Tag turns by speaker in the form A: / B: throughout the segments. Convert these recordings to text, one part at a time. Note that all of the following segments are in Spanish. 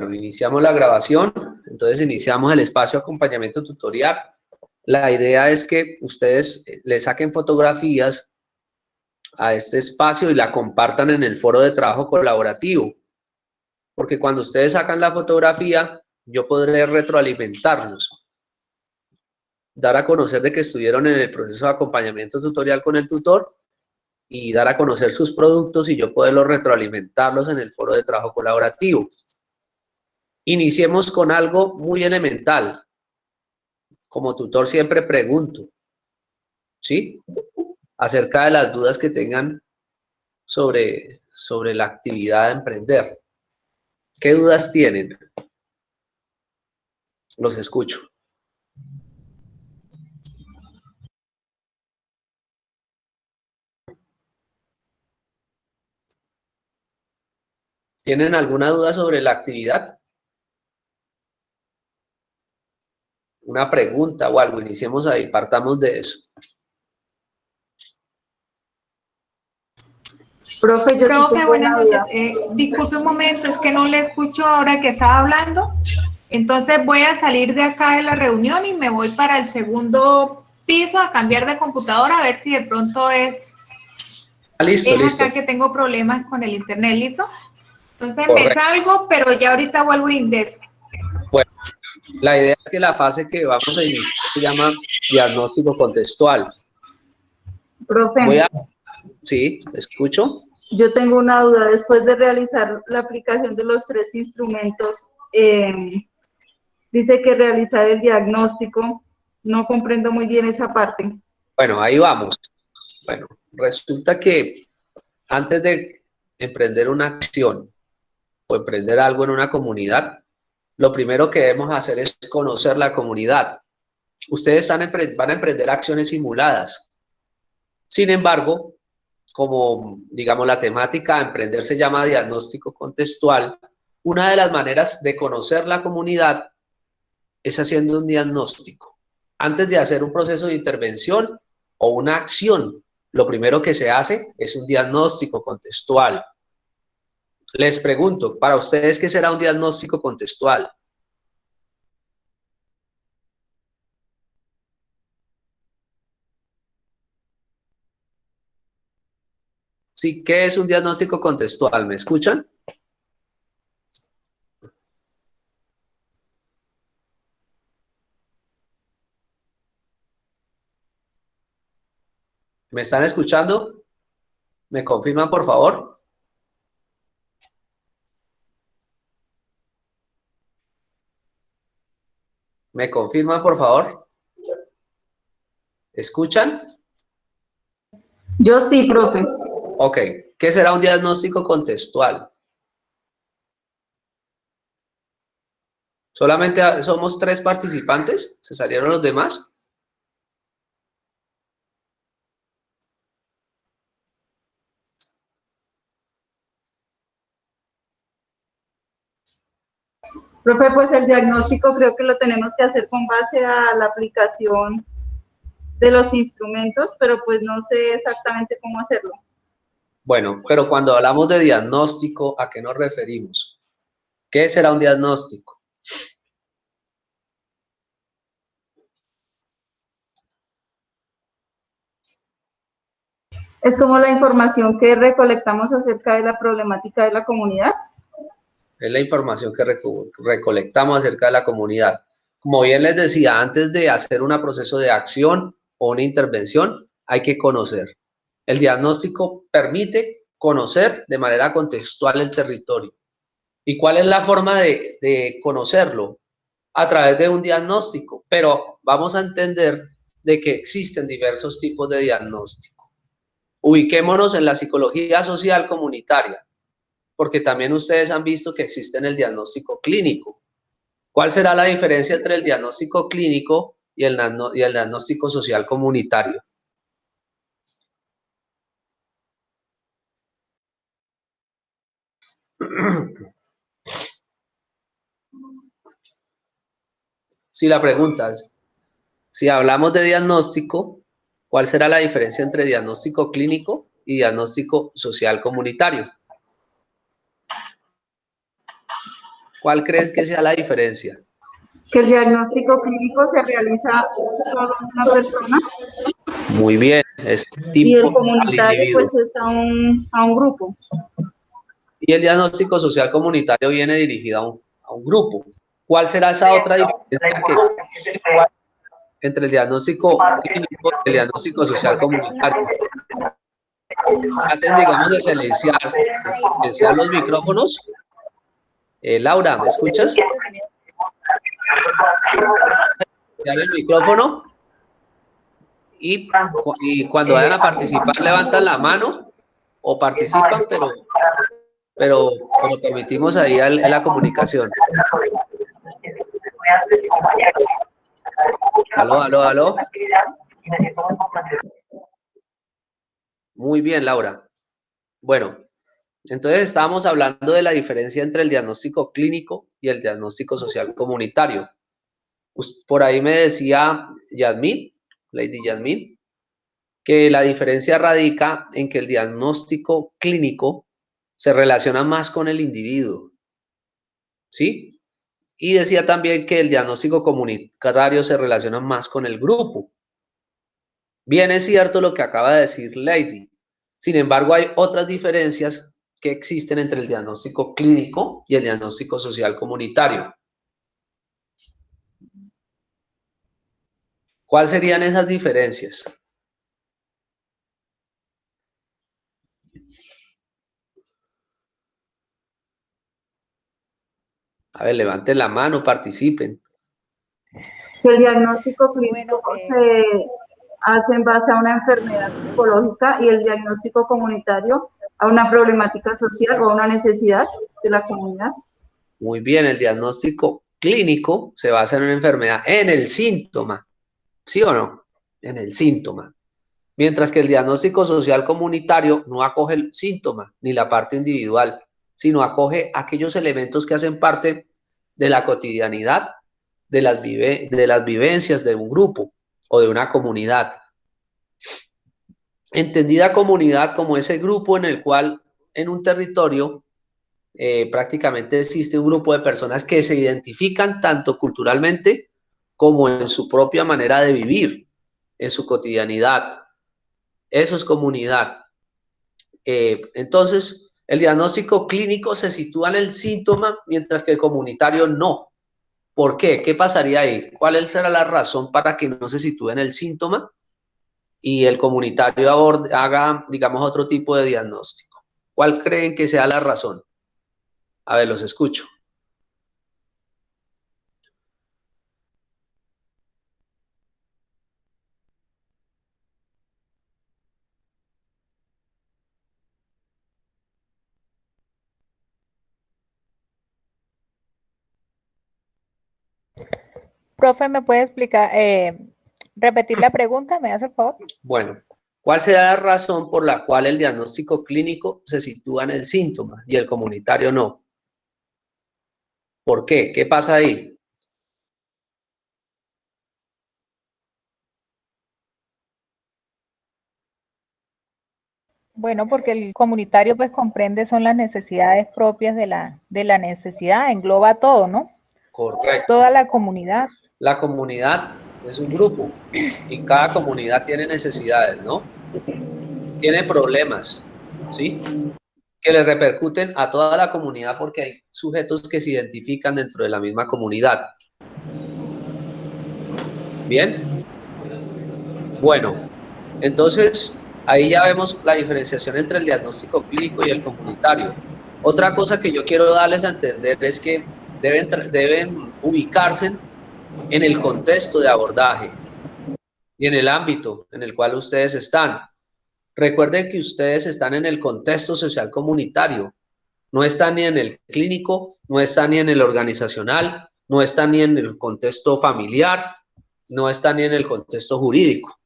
A: Iniciamos la grabación, entonces iniciamos el espacio de acompañamiento tutorial. La idea es que ustedes le saquen fotografías a este espacio y la compartan en el foro de trabajo colaborativo, porque cuando ustedes sacan la fotografía, yo podré retroalimentarlos, dar a conocer de que estuvieron en el proceso de acompañamiento tutorial con el tutor y dar a conocer sus productos y yo poderlos retroalimentarlos en el foro de trabajo colaborativo. Iniciemos con algo muy elemental. Como tutor siempre pregunto, ¿sí? Acerca de las dudas que tengan sobre la actividad de emprender. ¿Qué dudas tienen? Los escucho. ¿Tienen alguna duda sobre la actividad? Una pregunta o algo, iniciemos ahí, partamos de eso.
B: Profe,
C: Buenas noches. Disculpe un momento, es que no le escucho ahora que estaba hablando. Entonces voy a salir de acá de la reunión y me voy para el segundo piso a cambiar de computadora a ver si de pronto es
A: Listo.
C: Acá que tengo problemas con el internet, ¿listo? Entonces
A: Correcto.
C: me salgo, pero ya ahorita vuelvo e ingreso.
A: Bueno, la idea es que la fase que vamos a iniciar se llama diagnóstico contextual.
B: Profe.
A: Sí, escucho.
B: Yo tengo una duda. Después de realizar la aplicación de los 3 instrumentos, dice que realizar el diagnóstico. No comprendo muy bien esa parte.
A: Bueno, ahí vamos. Bueno, resulta que antes de emprender una acción o emprender algo en una comunidad, lo primero que debemos hacer es conocer la comunidad. Ustedes van a emprender acciones simuladas. Sin embargo, como digamos la temática a emprender se llama diagnóstico contextual, una de las maneras de conocer la comunidad es haciendo un diagnóstico. Antes de hacer un proceso de intervención o una acción, lo primero que se hace es un diagnóstico contextual. Les pregunto, para ustedes, ¿qué será un diagnóstico contextual? Sí, ¿qué es un diagnóstico contextual? ¿Me escuchan? ¿Me están escuchando? ¿Me confirman, por favor? ¿Me confirman, por favor? ¿Escuchan?
B: Yo sí, profe.
A: Ok, ¿qué será un diagnóstico contextual? ¿Solamente somos 3 participantes? ¿Se salieron los demás?
B: Profe, pues el diagnóstico creo que lo tenemos que hacer con base a la aplicación de los instrumentos, pero pues no sé exactamente cómo hacerlo.
A: Bueno, pero cuando hablamos de diagnóstico, ¿a qué nos referimos? ¿Qué será un diagnóstico?
B: Es como la información que recolectamos acerca de la problemática de la comunidad.
A: Es la información que recolectamos acerca de la comunidad. Como bien les decía, antes de hacer un proceso de acción o una intervención, hay que conocer. El diagnóstico permite conocer de manera contextual el territorio. ¿Y cuál es la forma de conocerlo? A través de un diagnóstico, pero vamos a entender de que existen diversos tipos de diagnóstico. Ubiquémonos en la psicología social comunitaria, porque también ustedes han visto que existe el diagnóstico clínico. ¿Cuál será la diferencia entre el diagnóstico clínico y el diagnóstico social comunitario? Si la pregunta es, si hablamos de diagnóstico, ¿cuál será la diferencia entre diagnóstico clínico y diagnóstico social comunitario? ¿Cuál crees que sea la diferencia?
B: Que el diagnóstico clínico se realiza solo en una persona
A: Muy bien, es
B: y el
A: tipo al
B: comunitario
A: individuo.
B: pues es a un grupo.
A: Y el diagnóstico social comunitario viene dirigido a un grupo. ¿Cuál será esa otra diferencia que entre el diagnóstico clínico y el diagnóstico social comunitario? Antes, digamos, de silenciar los micrófonos. Laura, ¿me escuchas? Silenciar el micrófono y cuando vayan a participar levantan la mano o participan, pero permitimos ahí la comunicación. Aló, aló, aló. Muy bien, Laura. Bueno, entonces estábamos hablando de la diferencia entre el diagnóstico clínico y el diagnóstico social comunitario. Por ahí me decía Yasmín, Lady Yasmín, que la diferencia radica en que el diagnóstico clínico se relaciona más con el individuo, ¿sí? Y decía también que el diagnóstico comunitario se relaciona más con el grupo. Bien es cierto lo que acaba de decir Lady. Sin embargo, hay otras diferencias que existen entre el diagnóstico clínico y el diagnóstico social comunitario. ¿Cuáles serían esas diferencias? A ver, levanten la mano, participen.
B: El diagnóstico clínico se hace en base a una enfermedad psicológica y el diagnóstico comunitario a una problemática social o a una necesidad de la comunidad.
A: Muy bien, el diagnóstico clínico se basa en una enfermedad, en el síntoma, ¿sí o no? En el síntoma. Mientras que el diagnóstico social comunitario no acoge el síntoma ni la parte individual, sino acoge aquellos elementos que hacen parte de la cotidianidad, de las vivencias de un grupo o de una comunidad. Entendida comunidad como ese grupo en el cual en un territorio prácticamente existe un grupo de personas que se identifican tanto culturalmente como en su propia manera de vivir, en su cotidianidad. Eso es comunidad. Entonces, el diagnóstico clínico se sitúa en el síntoma, mientras que el comunitario no. ¿Por qué? ¿Qué pasaría ahí? ¿Cuál será la razón para que no se sitúe en el síntoma y el comunitario haga, digamos, otro tipo de diagnóstico? ¿Cuál creen que sea la razón? A ver, los escucho.
C: Profe, ¿me puede explicar, repetir la pregunta? ¿Me hace el favor?
A: Bueno, ¿cuál será la razón por la cual el diagnóstico clínico se sitúa en el síntoma y el comunitario no? ¿Por qué? ¿Qué pasa ahí?
C: Bueno, porque el comunitario pues comprende son las necesidades propias de la necesidad, engloba todo, ¿no?
A: Correcto.
C: Toda la comunidad.
A: La comunidad es un grupo y cada comunidad tiene necesidades, ¿no? Tiene problemas, ¿sí? Que le repercuten a toda la comunidad porque hay sujetos que se identifican dentro de la misma comunidad. ¿Bien? Bueno, entonces ahí ya vemos la diferenciación entre el diagnóstico clínico y el comunitario. Otra cosa que yo quiero darles a entender es que deben ubicarse en el contexto de abordaje y en el ámbito en el cual ustedes están. Recuerden que ustedes están en el contexto social comunitario, no están ni en el clínico, no están ni en el organizacional, no están ni en el contexto familiar, no están ni en el contexto jurídico.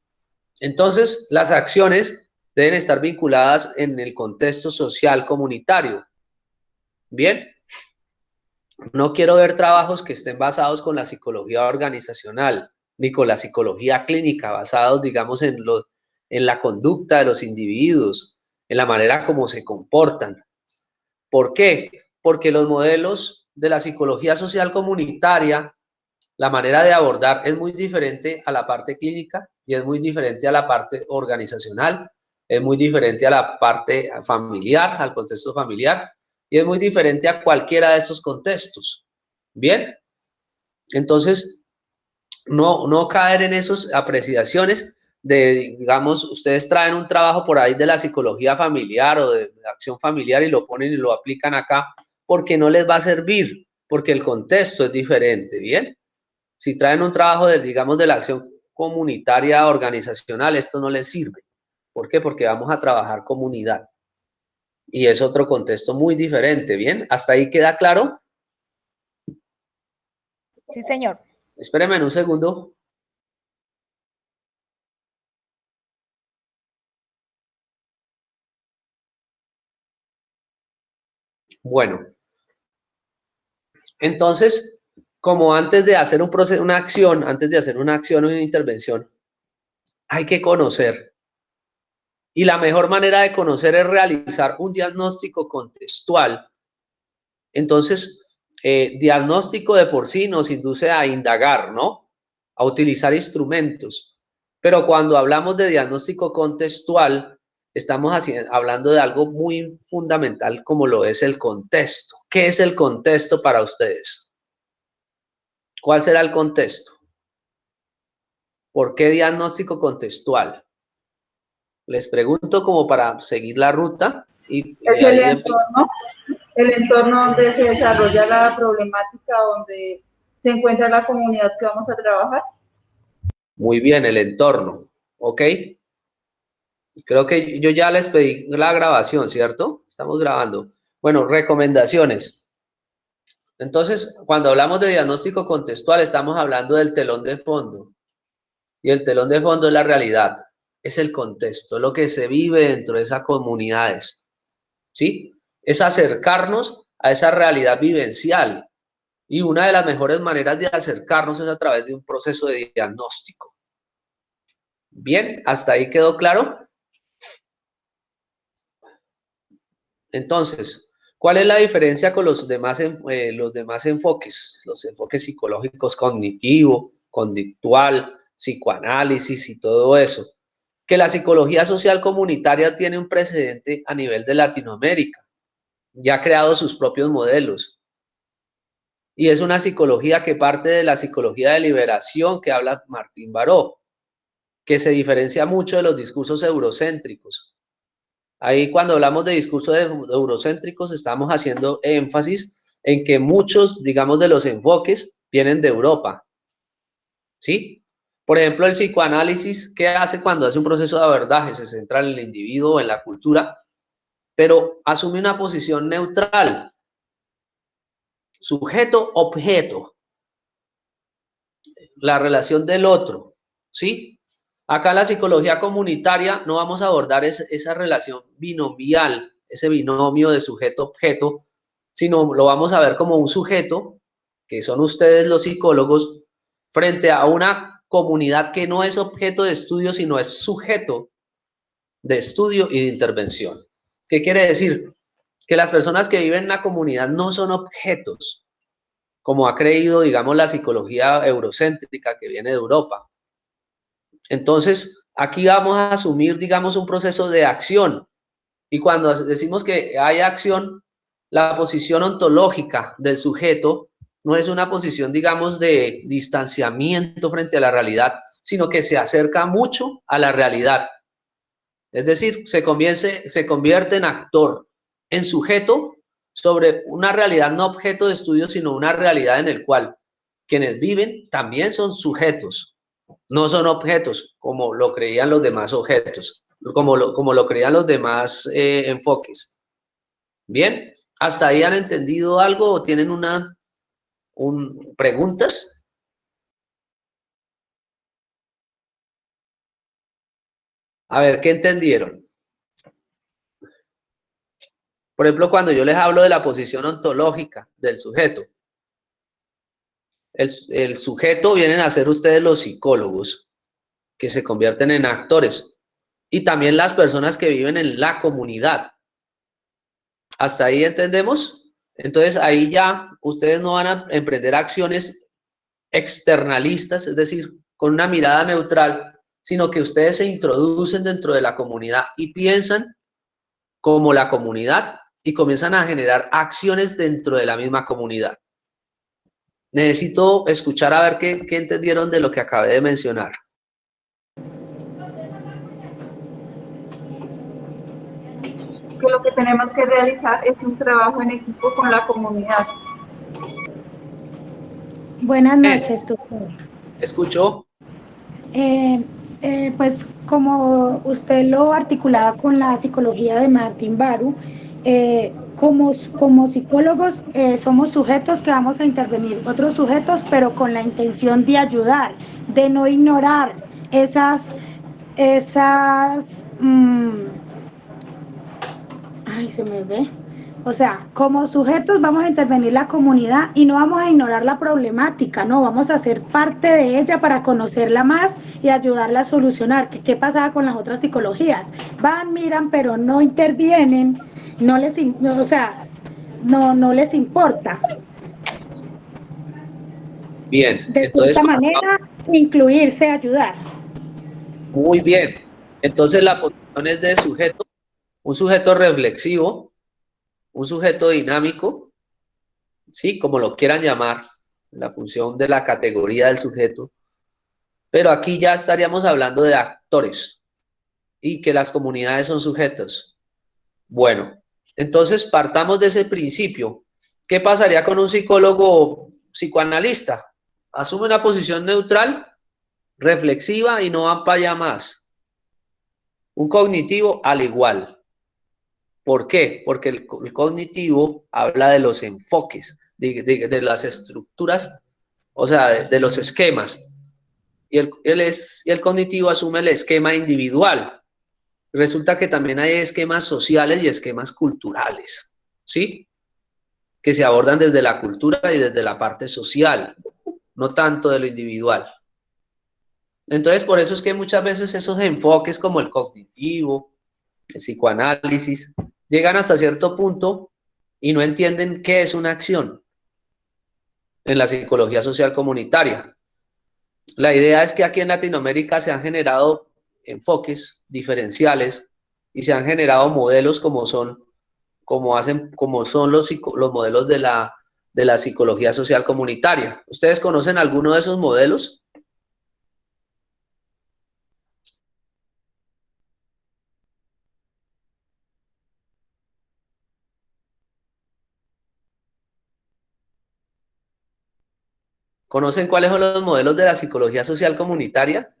A: Entonces, las acciones deben estar vinculadas en el contexto social comunitario. Bien, no quiero ver trabajos que estén basados con la psicología organizacional, ni con la psicología clínica, basados, digamos, en la conducta de los individuos, en la manera como se comportan. ¿Por qué? Porque los modelos de la psicología social comunitaria, la manera de abordar es muy diferente a la parte clínica y es muy diferente a la parte organizacional, es muy diferente a la parte familiar, al contexto familiar, y es muy diferente a cualquiera de estos contextos. Bien, entonces, no caer en esas apreciaciones de, digamos, ustedes traen un trabajo por ahí de la psicología familiar o de acción familiar y lo ponen y lo aplican acá, porque no les va a servir, porque el contexto es diferente, ¿bien? Si traen un trabajo, digamos, de la acción comunitaria organizacional, esto no les sirve. ¿Por qué? Porque vamos a trabajar comunidad. Y es otro contexto muy diferente, ¿bien? ¿Hasta ahí queda claro?
D: Sí, señor.
A: Espérenme un segundo. Bueno, entonces, como antes de hacer un proceso, una acción, antes de hacer una acción o una intervención, hay que conocer. Y la mejor manera de conocer es realizar un diagnóstico contextual. Entonces, diagnóstico de por sí nos induce a indagar, ¿no? A utilizar instrumentos. Pero cuando hablamos de diagnóstico contextual, estamos hablando de algo muy fundamental como lo es el contexto. ¿Qué es el contexto para ustedes? ¿Cuál será el contexto? ¿Por qué diagnóstico contextual? Les pregunto como para seguir la ruta.
B: Es el entorno donde se desarrolla la problemática, donde se encuentra la comunidad que vamos a trabajar.
A: Muy bien, el entorno, ¿ok? Creo que yo ya les pedí la grabación, ¿cierto? Estamos grabando. Bueno, recomendaciones. Entonces, cuando hablamos de diagnóstico contextual, estamos hablando del telón de fondo. Y el telón de fondo es la realidad, es el contexto, lo que se vive dentro de esas comunidades, ¿sí? Es acercarnos a esa realidad vivencial. Y una de las mejores maneras de acercarnos es a través de un proceso de diagnóstico. Bien, ¿hasta ahí quedó claro? Entonces, ¿cuál es la diferencia con los demás enfoques? Los enfoques psicológicos cognitivo, conductual, psicoanálisis y todo eso. Que la psicología social comunitaria tiene un precedente a nivel de Latinoamérica. Ya ha creado sus propios modelos. Y es una psicología que parte de la psicología de liberación que habla Martín Baró, que se diferencia mucho de los discursos eurocéntricos. Ahí cuando hablamos de discursos eurocéntricos estamos haciendo énfasis en que muchos, digamos, de los enfoques vienen de Europa, ¿sí? Por ejemplo, el psicoanálisis, ¿qué hace cuando hace un proceso de abordaje? Se centra en el individuo o en la cultura, pero asume una posición neutral, sujeto-objeto, la relación del otro, ¿sí? Acá en la psicología comunitaria no vamos a abordar esa relación binomial, ese binomio de sujeto-objeto, sino lo vamos a ver como un sujeto, que son ustedes los psicólogos, frente a una comunidad que no es objeto de estudio, sino es sujeto de estudio y de intervención. ¿Qué quiere decir? Que las personas que viven en la comunidad no son objetos, como ha creído, digamos, la psicología eurocéntrica que viene de Europa. Entonces, aquí vamos a asumir, digamos, un proceso de acción. Y cuando decimos que hay acción, la posición ontológica del sujeto no es una posición, digamos, de distanciamiento frente a la realidad, sino que se acerca mucho a la realidad. Es decir, se convierte en actor, en sujeto sobre una realidad no objeto de estudio, sino una realidad en el cual quienes viven también son sujetos, no son objetos, como lo creían los demás objetos, como lo creían los demás enfoques. Bien, ¿hasta ahí han entendido algo o tienen preguntas? A ver, ¿qué entendieron? Por ejemplo, cuando yo les hablo de la posición ontológica del sujeto, el sujeto vienen a ser ustedes los psicólogos, que se convierten en actores, y también las personas que viven en la comunidad. ¿Hasta ahí entendemos? Entonces ahí ya ustedes no van a emprender acciones externalistas, es decir, con una mirada neutral, sino que ustedes se introducen dentro de la comunidad y piensan como la comunidad y comienzan a generar acciones dentro de la misma comunidad. Necesito escuchar a ver qué entendieron de lo que acabé de mencionar.
B: Que lo que tenemos que realizar es un trabajo en equipo con la comunidad.
D: Buenas noches, doctor.
A: ¿Escuchó?
D: Pues como usted lo articulaba con la psicología de Martín Baru, como psicólogos somos sujetos que vamos a intervenir otros sujetos, pero con la intención de ayudar, de no ignorar ay, se me ve. O sea, como sujetos vamos a intervenir la comunidad y no vamos a ignorar la problemática, no, vamos a ser parte de ella para conocerla más y ayudarla a solucionar. ¿Qué pasaba con las otras psicologías? Van, miran, pero no intervienen, no les importa.
A: Bien.
D: De cierta manera, incluirse, ayudar.
A: Muy bien. Entonces la posición es de sujeto, un sujeto reflexivo, un sujeto dinámico, sí, como lo quieran llamar, la función de la categoría del sujeto, pero aquí ya estaríamos hablando de actores y que las comunidades son sujetos. Bueno, entonces partamos de ese principio. ¿Qué pasaría con un psicólogo psicoanalista? Asume una posición neutral, reflexiva y no va para allá más. Un cognitivo al igual. ¿Por qué? Porque el cognitivo habla de los enfoques, de las estructuras, o sea, de los esquemas. Y el cognitivo asume el esquema individual. Resulta que también hay esquemas sociales y esquemas culturales, ¿sí? Que se abordan desde la cultura y desde la parte social, no tanto de lo individual. Entonces, por eso es que muchas veces esos enfoques como el cognitivo, el psicoanálisis, llegan hasta cierto punto y no entienden qué es una acción en la psicología social comunitaria. La idea es que aquí en Latinoamérica se han generado enfoques diferenciales y se han generado modelos como son los modelos de la psicología social comunitaria. ¿Ustedes conocen alguno de esos modelos? ¿Conocen cuáles son los modelos de la psicología social comunitaria?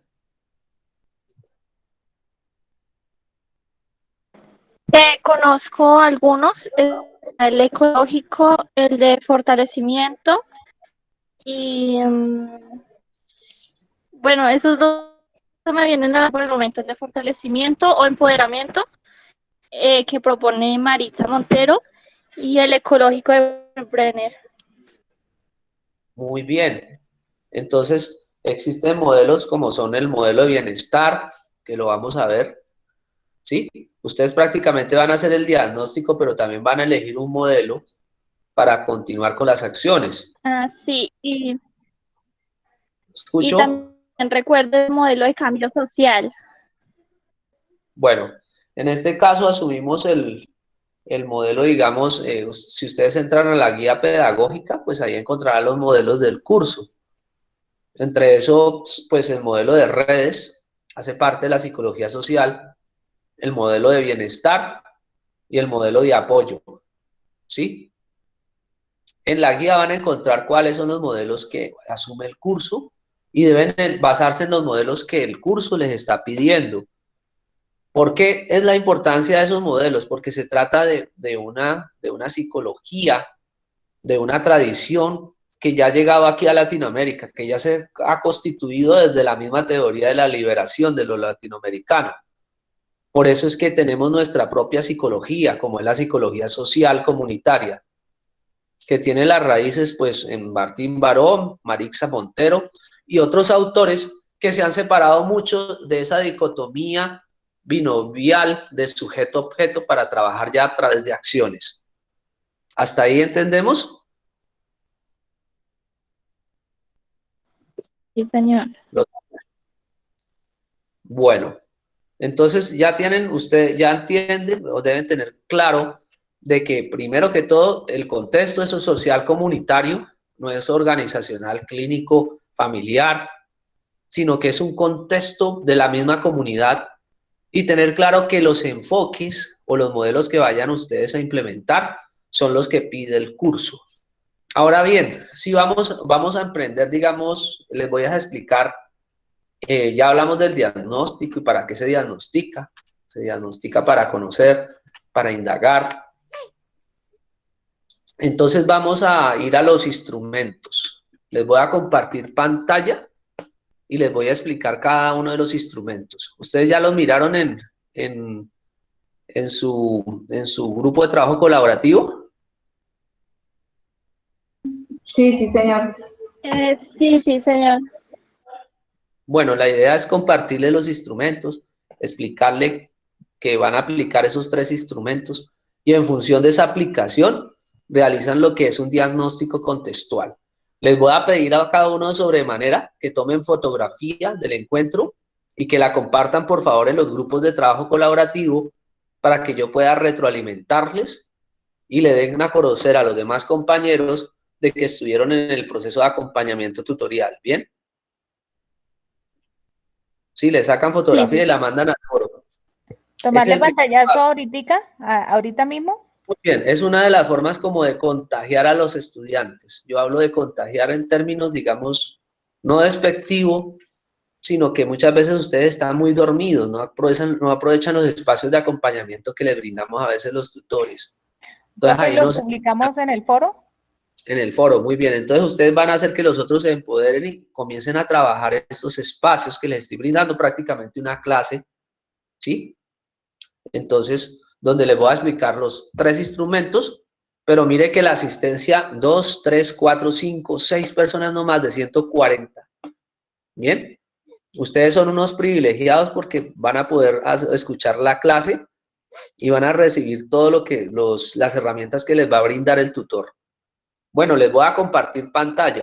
E: Conozco algunos, el ecológico, el de fortalecimiento y bueno, esos dos me vienen por el momento, el de fortalecimiento o empoderamiento que propone Maritza Montero y el ecológico de Brenner.
A: Muy bien. Entonces, existen modelos como son el modelo de bienestar, que lo vamos a ver, ¿sí? Ustedes prácticamente van a hacer el diagnóstico, pero también van a elegir un modelo para continuar con las acciones.
E: Ah, sí,
A: ¿Escucho?
E: Y también recuerdo el modelo de cambio social.
A: Bueno, en este caso asumimos el modelo, digamos, si ustedes entran a la guía pedagógica, pues ahí encontrarán los modelos del curso. Entre esos, pues el modelo de redes hace parte de la psicología social, el modelo de bienestar y el modelo de apoyo, ¿sí? En la guía van a encontrar cuáles son los modelos que asume el curso y deben basarse en los modelos que el curso les está pidiendo. ¿Por qué es la importancia de esos modelos? Porque se trata de una psicología, de una tradición que ya ha llegado aquí a Latinoamérica, que ya se ha constituido desde la misma teoría de la liberación de los latinoamericanos. Por eso es que tenemos nuestra propia psicología, como es la psicología social comunitaria, que tiene las raíces pues en Martín Baró, Maritza Montero y otros autores que se han separado mucho de esa dicotomía binomial de sujeto-objeto para trabajar ya a través de acciones. ¿Hasta ahí entendemos?
E: Sí, señor.
A: Bueno, entonces ya tienen, ustedes ya entienden o deben tener claro de que primero que todo el contexto es social comunitario, no es organizacional, clínico, familiar, sino que es un contexto de la misma comunidad y tener claro que los enfoques o los modelos que vayan ustedes a implementar son los que pide el curso. Ahora bien, si vamos a emprender, digamos, les voy a explicar, ya hablamos del diagnóstico y para qué se diagnostica. Se diagnostica para conocer, para indagar. Entonces vamos a ir a los instrumentos. Les voy a compartir pantalla y les voy a explicar cada uno de los instrumentos. Ustedes ya los miraron en su grupo de trabajo colaborativo.
B: Sí, sí, señor.
E: Sí, sí, señor.
A: Bueno, la idea es compartirle los instrumentos, explicarle que van a aplicar esos 3 instrumentos y en función de esa aplicación realizan lo que es un diagnóstico contextual. Les voy a pedir a cada uno de sobremanera que tomen fotografía del encuentro y que la compartan por favor en los grupos de trabajo colaborativo para que yo pueda retroalimentarles y le den a conocer a los demás compañeros de que estuvieron en el proceso de acompañamiento tutorial. ¿Bien? Sí, le sacan fotografía y la mandan al foro.
F: ¿Tomarle pantallazo ahorita mismo?
A: Muy bien, es una de las formas como de contagiar a los estudiantes. Yo hablo de contagiar en términos, digamos, no despectivo, sino que muchas veces ustedes están muy dormidos, no aprovechan los espacios de acompañamiento que les brindamos a veces los tutores. Entonces ahí
F: ¿Lo publicamos en el foro?
A: En el foro, muy bien. Entonces ustedes van a hacer que los otros se empoderen y comiencen a trabajar estos espacios que les estoy brindando, prácticamente una clase, ¿sí? Entonces, donde les voy a explicar los 3 instrumentos, pero mire que la asistencia, 2, 3, 4, 5, 6 personas no más de 140. Bien, ustedes son unos privilegiados porque van a poder escuchar la clase y van a recibir todo lo que las herramientas que les va a brindar el tutor. Bueno, les voy a compartir pantalla.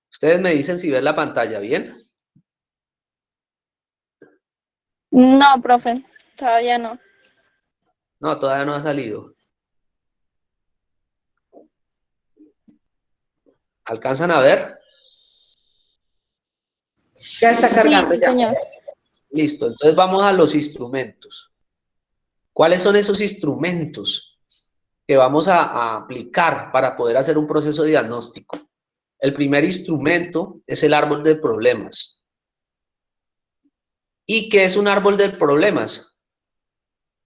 A: Ustedes me dicen si ven la pantalla, ¿bien?
E: No, profe, todavía no.
A: No, todavía no ha salido. ¿Alcanzan a ver?
B: Ya está cargando,
E: Sí,
B: ya.
E: señor.
A: Listo, entonces vamos a los instrumentos. ¿Cuáles son esos instrumentos que vamos a aplicar para poder hacer un proceso diagnóstico? El primer instrumento es el árbol de problemas. ¿Y qué es un árbol de problemas?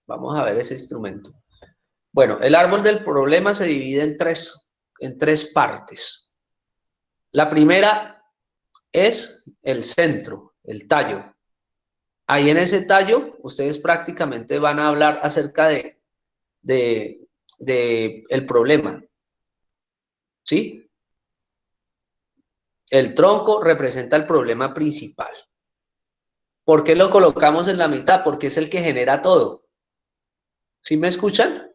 A: Vamos a ver ese instrumento. Bueno, el árbol del problema se divide en tres partes. La primera es el centro, el tallo. Ahí en ese tallo, ustedes prácticamente van a hablar acerca de el problema. ¿Sí? El tronco representa el problema principal. ¿Por qué lo colocamos en la mitad? Porque es el que genera todo. ¿Sí me escuchan?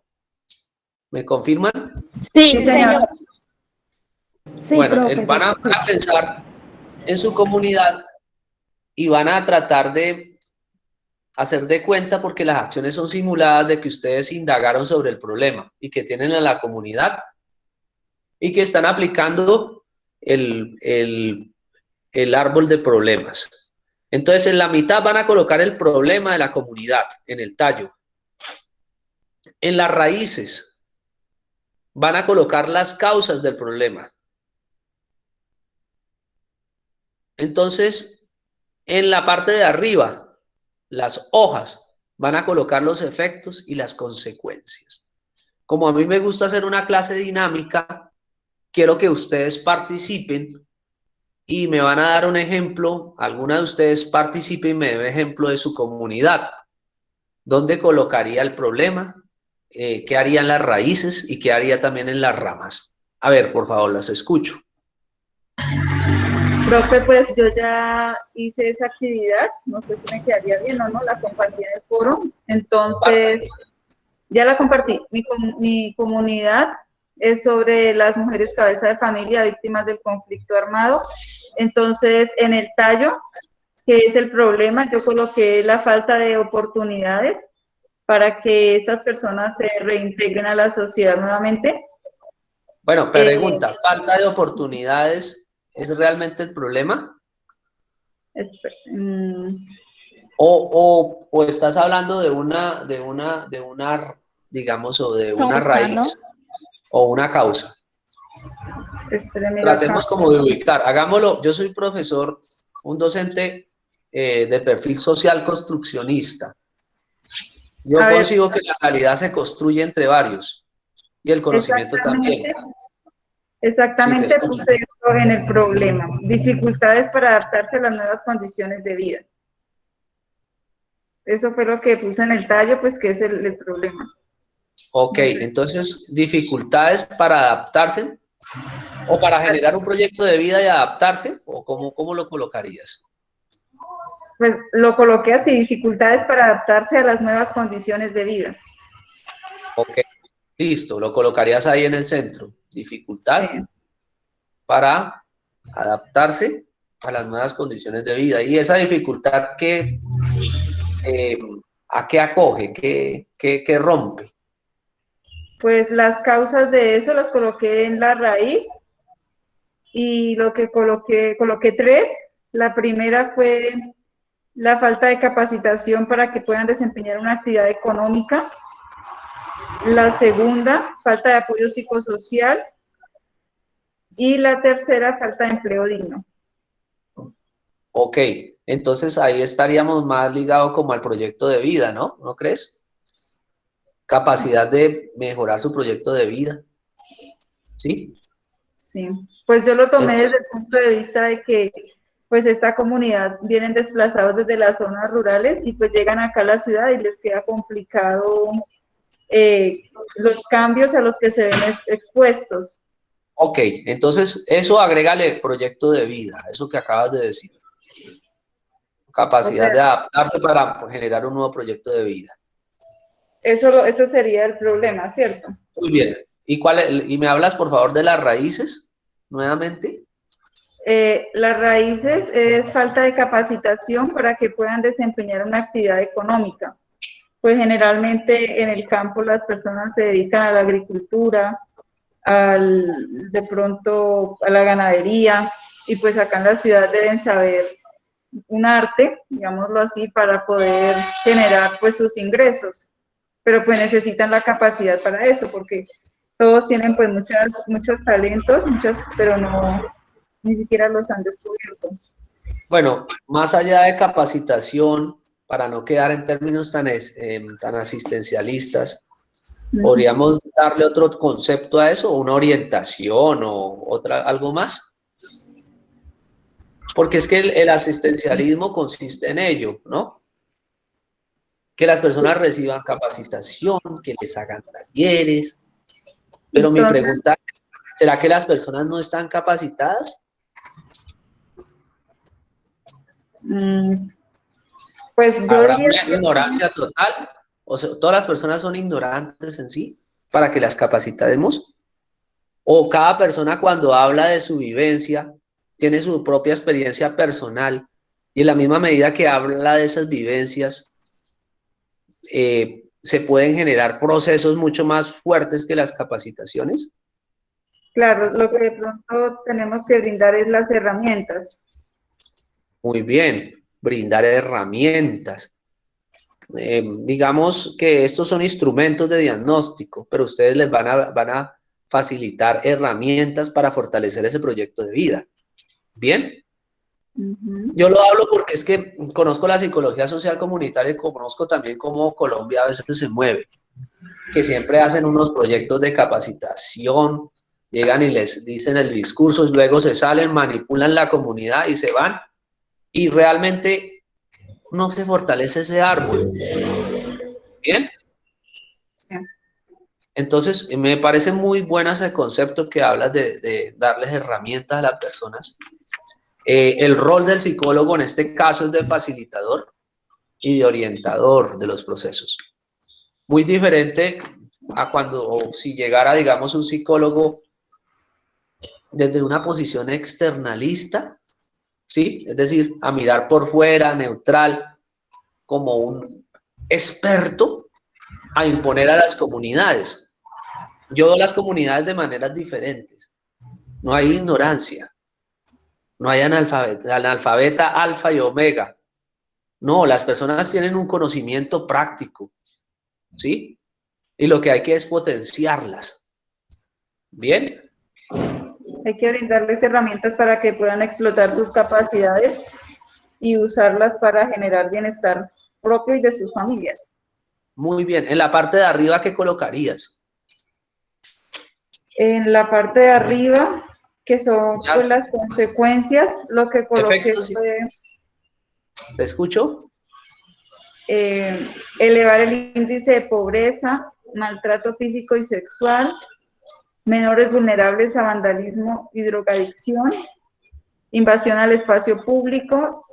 A: ¿Me confirman?
E: Sí, señor.
D: Sí,
A: Bueno,
D: profe,
A: van a pensar en su comunidad y van a tratar de hacer de cuenta, porque las acciones son simuladas, de que ustedes indagaron sobre el problema y que tienen a la comunidad y que están aplicando el árbol de problemas. Entonces, en la mitad van a colocar el problema de la comunidad, en el tallo. En las raíces van a colocar las causas del problema. Entonces, en la parte de arriba, las hojas, van a colocar los efectos y las consecuencias. Como a mí me gusta hacer una clase dinámica, quiero que ustedes participen y me van a dar un ejemplo, alguna de ustedes participe y me dé un ejemplo de su comunidad. ¿Dónde colocaría el problema? ¿Qué harían las raíces y qué haría también en las ramas? A ver, por favor, las escucho.
B: Profe, pues yo ya hice esa actividad, no sé si me quedaría bien o no, la compartí en el foro, entonces ya la compartí. Mi comunidad es sobre las mujeres cabeza de familia víctimas del conflicto armado, entonces en el tallo, que es el problema, yo coloqué la falta de oportunidades para que estas personas se reintegren a la sociedad nuevamente.
A: Bueno, pregunta, ¿falta de oportunidades es realmente el problema? ¿O estás hablando de una, digamos, o de una raíz, ¿no? O una causa? Tratemos como de ubicar, hagámoslo. Yo soy profesor, un docente de perfil social construccionista. Yo consigo que la realidad se construye entre varios y el conocimiento también.
B: Exactamente, puse eso en el problema. Dificultades para adaptarse a las nuevas condiciones de vida. Eso fue lo que puse en el tallo, pues que es el problema.
A: Ok, entonces, dificultades para adaptarse o para generar un proyecto de vida y adaptarse, o ¿cómo lo colocarías?
B: Pues lo coloqué así, dificultades para adaptarse a las nuevas condiciones de vida.
A: Ok, listo, lo colocarías ahí en el centro. Dificultad para adaptarse a las nuevas condiciones de vida. Y esa dificultad, ¿a qué acoge? ¿Qué rompe?
B: Pues las causas de eso las coloqué en la raíz y lo que coloqué 3. La primera fue la falta de capacitación para que puedan desempeñar una actividad económica. La segunda, falta de apoyo psicosocial. Y la tercera, falta de empleo digno.
A: Ok, entonces ahí estaríamos más ligados como al proyecto de vida, ¿no? ¿No crees? Capacidad de mejorar su proyecto de vida. ¿Sí?
B: Sí, pues yo lo tomé desde el punto de vista de que pues esta comunidad vienen desplazados desde las zonas rurales y pues llegan acá a la ciudad y les queda complicado los cambios a los que se ven expuestos.
A: Ok, entonces eso agrégale proyecto de vida, eso que acabas de decir. Capacidad de adaptarse para generar un nuevo proyecto de vida.
B: Eso sería el problema, ¿cierto?
A: Muy bien. ¿Y me hablas, por favor, de las raíces, nuevamente?
B: Las raíces es falta de capacitación para que puedan desempeñar una actividad económica. Pues generalmente en el campo las personas se dedican a la agricultura, de pronto a la ganadería, y pues acá en la ciudad deben saber un arte, digámoslo así, para poder generar pues sus ingresos, pero pues necesitan la capacidad para eso, porque todos tienen pues muchos talentos, pero no, ni siquiera los han descubierto.
A: Bueno, más allá de capacitación, para no quedar en términos tan asistencialistas, ¿podríamos darle otro concepto a eso? ¿Una orientación o algo más? Porque es que el asistencialismo consiste en ello, ¿no? Que las personas reciban capacitación, que les hagan talleres. Pero mi pregunta es, ¿será que las personas no están capacitadas?
B: Pues yo
A: ¿Habrá
B: diría
A: una ignorancia total? O sea, ¿todas las personas son ignorantes en sí para que las capacitemos? ¿O cada persona cuando habla de su vivencia tiene su propia experiencia personal y en la misma medida que habla de esas vivencias se pueden generar procesos mucho más fuertes que las capacitaciones?
B: Claro, lo que de pronto tenemos que brindar es las herramientas.
A: Muy bien, brindar herramientas. Digamos que estos son instrumentos de diagnóstico, pero ustedes les van a facilitar herramientas para fortalecer ese proyecto de vida. ¿Bien? Yo lo hablo porque es que conozco la psicología social comunitaria y conozco también cómo Colombia a veces se mueve, que siempre hacen unos proyectos de capacitación, llegan y les dicen el discurso, y luego se salen, manipulan la comunidad y se van, y realmente no se fortalece ese árbol. ¿Bien?
B: Sí.
A: Entonces, me parece muy bueno ese concepto que hablas de darles herramientas a las personas El rol del psicólogo en este caso es de facilitador y de orientador de los procesos. Muy diferente a cuando, o si llegara, digamos, un psicólogo desde una posición externalista, ¿sí? Es decir, a mirar por fuera, neutral, como un experto, a imponer a las comunidades. Yo veo las comunidades de maneras diferentes. No hay ignorancia, no hay analfabeta alfa y omega. No, las personas tienen un conocimiento práctico, ¿sí? Y lo que hay que es potenciarlas. ¿Bien?
B: Hay que brindarles herramientas para que puedan explotar sus capacidades y usarlas para generar bienestar propio y de sus familias.
A: Muy bien. En la parte de arriba, ¿qué colocarías?
B: En la parte de arriba, que son pues, las consecuencias, lo que coloqué fue...
A: ¿Te escucho?
B: Elevar el índice de pobreza, maltrato físico y sexual, menores vulnerables a vandalismo y drogadicción, invasión al espacio público,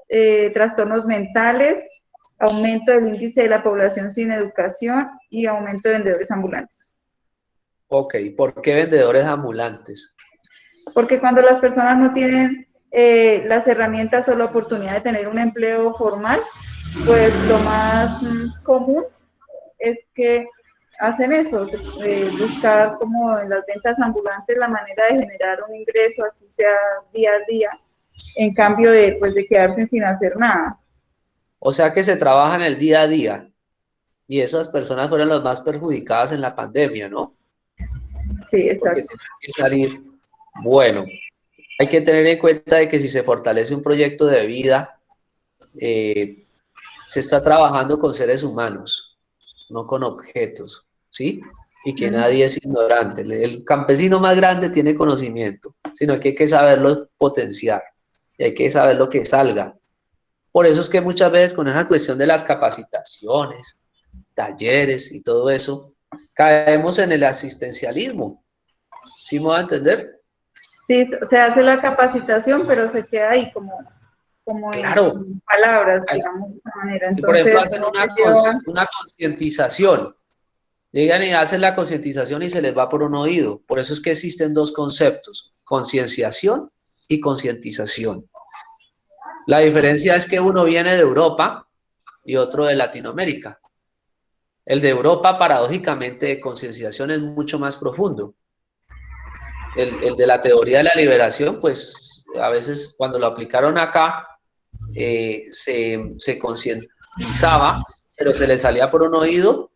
B: trastornos mentales, aumento del índice de la población sin educación y aumento de vendedores ambulantes.
A: Ok, ¿por qué vendedores ambulantes?
B: Porque cuando las personas no tienen las herramientas o la oportunidad de tener un empleo formal, pues lo más común es que hacen eso, buscar como en las ventas ambulantes la manera de generar un ingreso, así sea día a día, en cambio de, pues, de quedarse sin hacer nada.
A: O sea que se trabaja en el día a día y esas personas fueron las más perjudicadas en la pandemia, ¿no?
B: Sí, exacto.
A: Porque tienen que salir. Bueno, hay que tener en cuenta de que si se fortalece un proyecto de vida, se está trabajando con seres humanos, no con objetos, ¿sí? Y que nadie es ignorante. El campesino más grande tiene conocimiento, sino que hay que saberlo potenciar y hay que saber lo que salga. Por eso es que muchas veces con esa cuestión de las capacitaciones, talleres y todo eso, caemos en el asistencialismo. ¿Sí me va a entender?
B: Sí, se hace la capacitación, pero se queda ahí como
A: claro,
B: en palabras, digamos de esa manera. Entonces,
A: por ejemplo, hacen una concientización. Llegan y hacen la concientización y se les va por un oído. Por eso es que existen dos conceptos, concienciación y concientización. La diferencia es que uno viene de Europa y otro de Latinoamérica. El de Europa, paradójicamente, de concienciación es mucho más profundo. El de la teoría de la liberación, pues a veces cuando lo aplicaron acá, se concientizaba, pero se les salía por un oído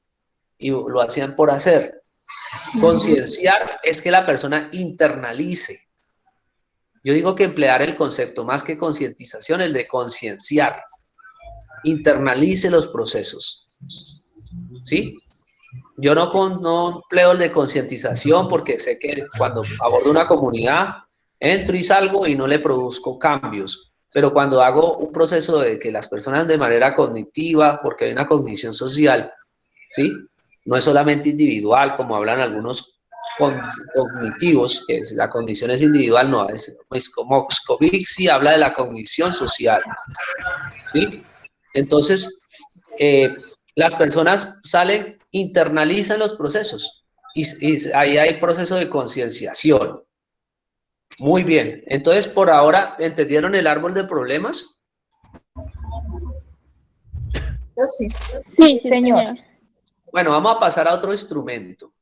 A: y lo hacían por hacer. Concienciar es que la persona internalice. Yo digo que emplear el concepto más que concientización, el de concienciar. Internalice los procesos. ¿Sí? Yo no empleo el de concientización porque sé que cuando abordo una comunidad, entro y salgo y no le produzco cambios. Pero cuando hago un proceso de que las personas de manera cognitiva, porque hay una cognición social, ¿sí? No es solamente individual, como hablan algunos cognitivos, que la condición es individual, no, es como Moscovici habla de la cognición social, ¿sí? Entonces, las personas salen, internalizan los procesos y ahí hay proceso de concienciación. Muy bien, entonces por ahora, ¿entendieron el árbol de problemas?
B: Sí.
E: Sí, señor.
A: Bueno, vamos a pasar a otro instrumento.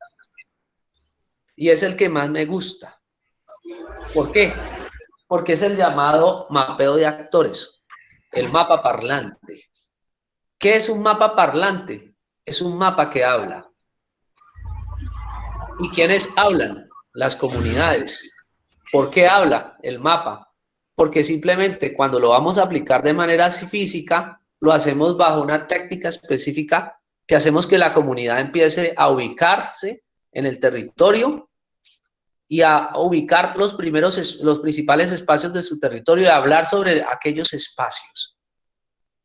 A: Y es el que más me gusta. ¿Por qué? Porque es el llamado mapeo de actores, el mapa parlante. ¿Qué es un mapa parlante? Es un mapa que habla. ¿Y quiénes hablan? Las comunidades. ¿Por qué habla el mapa? Porque simplemente cuando lo vamos a aplicar de manera física, lo hacemos bajo una técnica específica que hacemos que la comunidad empiece a ubicarse en el territorio y a ubicar los principales espacios de su territorio y a hablar sobre aquellos espacios.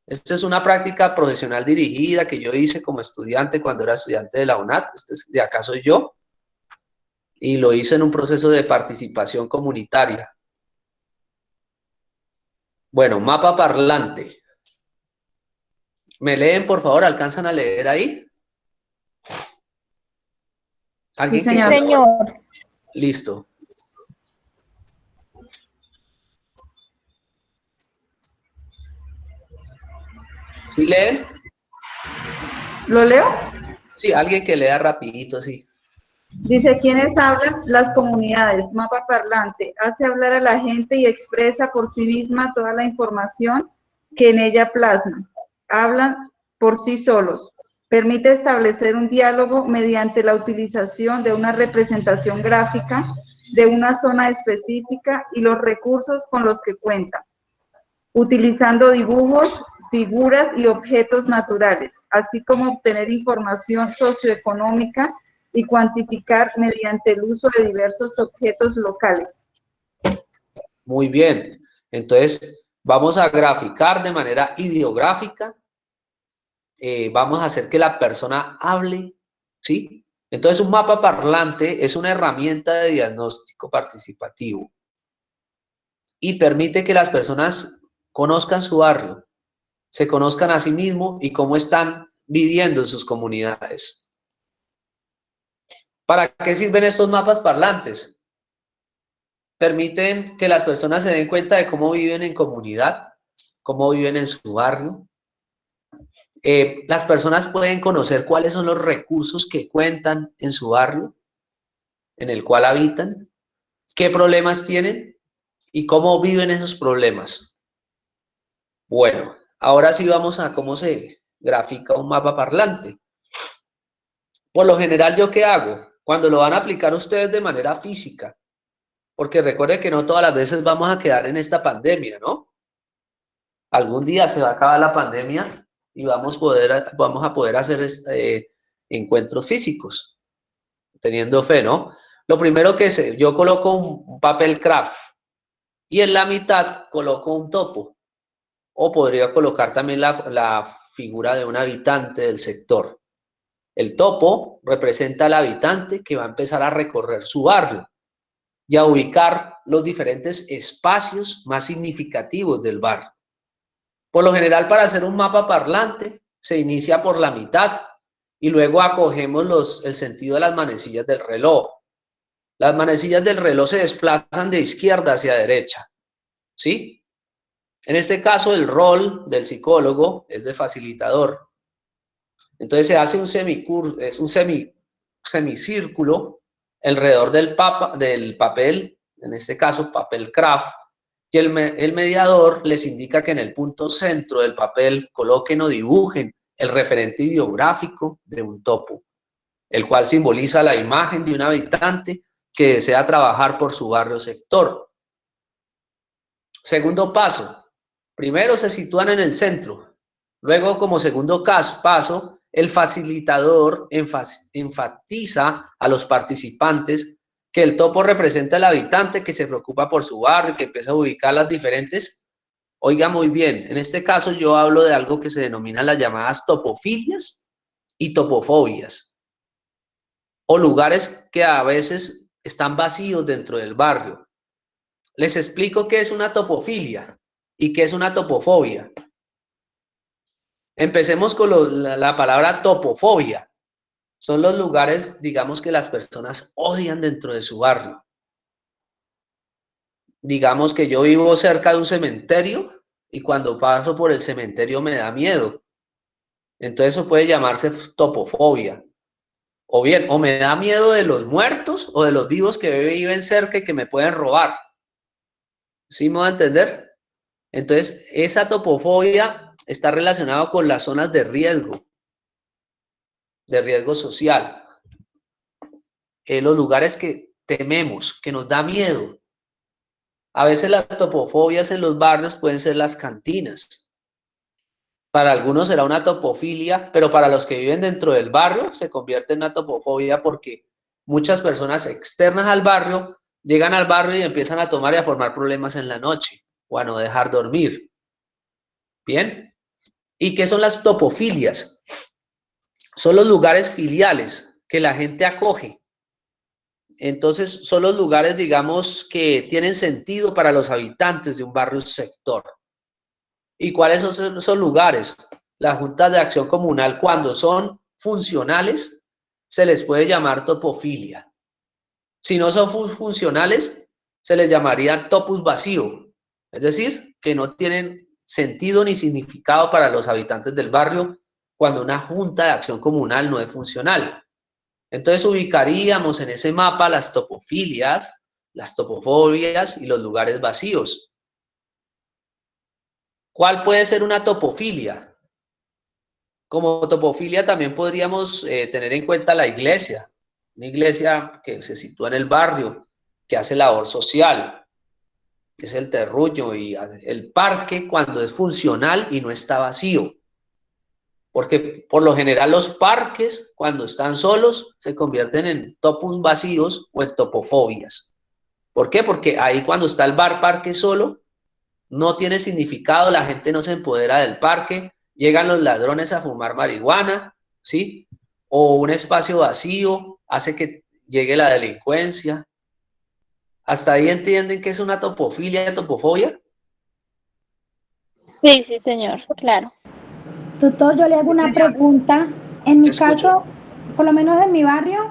A: Esta es una práctica profesional dirigida que yo hice como estudiante cuando era estudiante de la UNAT, de acá soy yo, y lo hice en un proceso de participación comunitaria. Bueno, mapa parlante. ¿Me leen, por favor? ¿Alcanzan a leer ahí?
B: Sí,
A: ¿Alguien que
B: señor.
F: Señor,
A: Listo. ¿Sí leen?
B: ¿Lo leo?
A: Sí, alguien que lea rapidito, sí.
B: Dice, ¿quiénes hablan? Las comunidades. Mapa parlante. Hace hablar a la gente y expresa por sí misma toda la información que en ella plasma. Hablan por sí solos. Permite establecer un diálogo mediante la utilización de una representación gráfica de una zona específica y los recursos con los que cuenta, utilizando dibujos, figuras y objetos naturales, así como obtener información socioeconómica y cuantificar mediante el uso de diversos objetos locales.
A: Muy bien. Entonces, vamos a graficar de manera ideográfica. Vamos a hacer que la persona hable, ¿sí? Entonces, un mapa parlante es una herramienta de diagnóstico participativo y permite que las personas conozcan su barrio, se conozcan a sí mismos y cómo están viviendo en sus comunidades. ¿Para qué sirven estos mapas parlantes? Permiten que las personas se den cuenta de cómo viven en comunidad, cómo viven en su barrio. Las personas pueden conocer cuáles son los recursos que cuentan en su barrio, en el cual habitan, qué problemas tienen y cómo viven esos problemas. Bueno, ahora sí vamos a cómo se grafica un mapa parlante. Por lo general, ¿yo qué hago? Cuando lo van a aplicar ustedes de manera física, porque recuerden que no todas las veces vamos a quedar en esta pandemia, ¿no? Algún día se va a acabar la pandemia y vamos a poder hacer encuentros físicos, teniendo fe, ¿no? Lo primero que yo coloco un papel craft y en la mitad coloco un topo, o podría colocar también la figura de un habitante del sector. El topo representa al habitante que va a empezar a recorrer su barrio y a ubicar los diferentes espacios más significativos del barrio. Por lo general, para hacer un mapa parlante, se inicia por la mitad y luego acogemos el sentido de las manecillas del reloj. Las manecillas del reloj se desplazan de izquierda hacia derecha, ¿sí? En este caso, el rol del psicólogo es de facilitador. Entonces se hace un semicírculo alrededor del papel, en este caso papel craft, y el mediador les indica que en el punto centro del papel coloquen o dibujen el referente ideográfico de un topo, el cual simboliza la imagen de un habitante que desea trabajar por su barrio o sector. Segundo paso, primero se sitúan en el centro, luego como segundo paso, el facilitador enfatiza a los participantes que el topo representa al habitante que se preocupa por su barrio, que empieza a ubicar las diferentes. Oiga muy bien, en este caso yo hablo de algo que se denomina las llamadas topofilias y topofobias, o lugares que a veces están vacíos dentro del barrio. Les explico qué es una topofilia y qué es una topofobia. Empecemos con la palabra topofobia. Son los lugares, digamos, que las personas odian dentro de su barrio. Digamos que yo vivo cerca de un cementerio y cuando paso por el cementerio me da miedo. Entonces eso puede llamarse topofobia. O bien, o me da miedo de los muertos o de los vivos que viven cerca y que me pueden robar. ¿Sí me va a entender? Entonces, esa topofobia está relacionada con las zonas de riesgo social. Los lugares que tememos, que nos da miedo. A veces las topofobias en los barrios pueden ser las cantinas. Para algunos será una topofilia, pero para los que viven dentro del barrio se convierte en una topofobia porque muchas personas externas al barrio llegan al barrio y empiezan a tomar y a formar problemas en la noche o a no dejar dormir. ¿Bien? ¿Y qué son las topofilias? Son los lugares filiales que la gente acoge. Entonces, son los lugares, digamos, que tienen sentido para los habitantes de un barrio o sector. ¿Y cuáles son esos lugares? Las juntas de acción comunal, cuando son funcionales, se les puede llamar topofilia. Si no son funcionales, se les llamaría topus vacío. Es decir, que no tienen sentido ni significado para los habitantes del barrio cuando una junta de acción comunal no es funcional. Entonces ubicaríamos en ese mapa las topofilias, las topofobias y los lugares vacíos. ¿Cuál puede ser una topofilia? Como topofilia también podríamos tener en cuenta la iglesia, una iglesia que se sitúa en el barrio, que hace labor social, que es el terruño, y el parque cuando es funcional y no está vacío. Porque por lo general los parques, cuando están solos, se convierten en topos vacíos o en topofobias. ¿Por qué? Porque ahí cuando está el parque solo, no tiene significado, la gente no se empodera del parque, llegan los ladrones a fumar marihuana, ¿sí? O un espacio vacío hace que llegue la delincuencia. ¿Hasta ahí entienden que es una topofilia, topofobia?
E: Sí, sí, señor, claro.
D: Tutor, yo le hago una pregunta. En mi caso, por lo menos en mi barrio,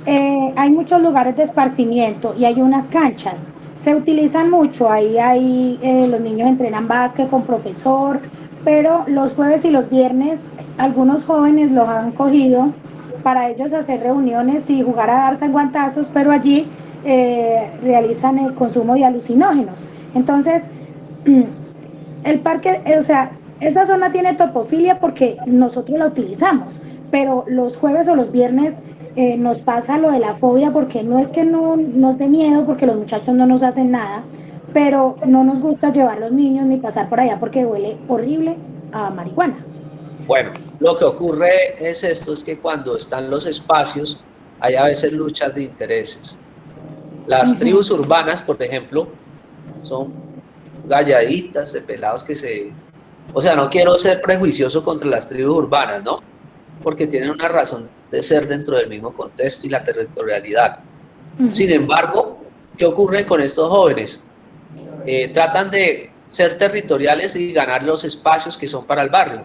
D: hay muchos lugares de esparcimiento y hay unas canchas. Se utilizan mucho, ahí los niños entrenan básquet con profesor, pero los jueves y los viernes algunos jóvenes los han cogido para ellos hacer reuniones y jugar a darse guantazos, pero allí realizan el consumo de alucinógenos. Entonces, el parque, o sea, esa zona tiene topofilia porque nosotros la utilizamos, pero los jueves o los viernes nos pasa lo de la fobia porque no es que no nos dé miedo porque los muchachos no nos hacen nada, pero no nos gusta llevar los niños ni pasar por allá porque huele horrible a marihuana.
A: Bueno, lo que ocurre es esto, es que cuando están los espacios, hay a veces luchas de intereses. Las tribus urbanas, por ejemplo, son galladitas de pelados que se... O sea, no quiero ser prejuicioso contra las tribus urbanas, ¿no? Porque tienen una razón de ser dentro del mismo contexto y la territorialidad. Sin embargo, ¿qué ocurre con estos jóvenes? Tratan de ser territoriales y ganar los espacios que son para el barrio.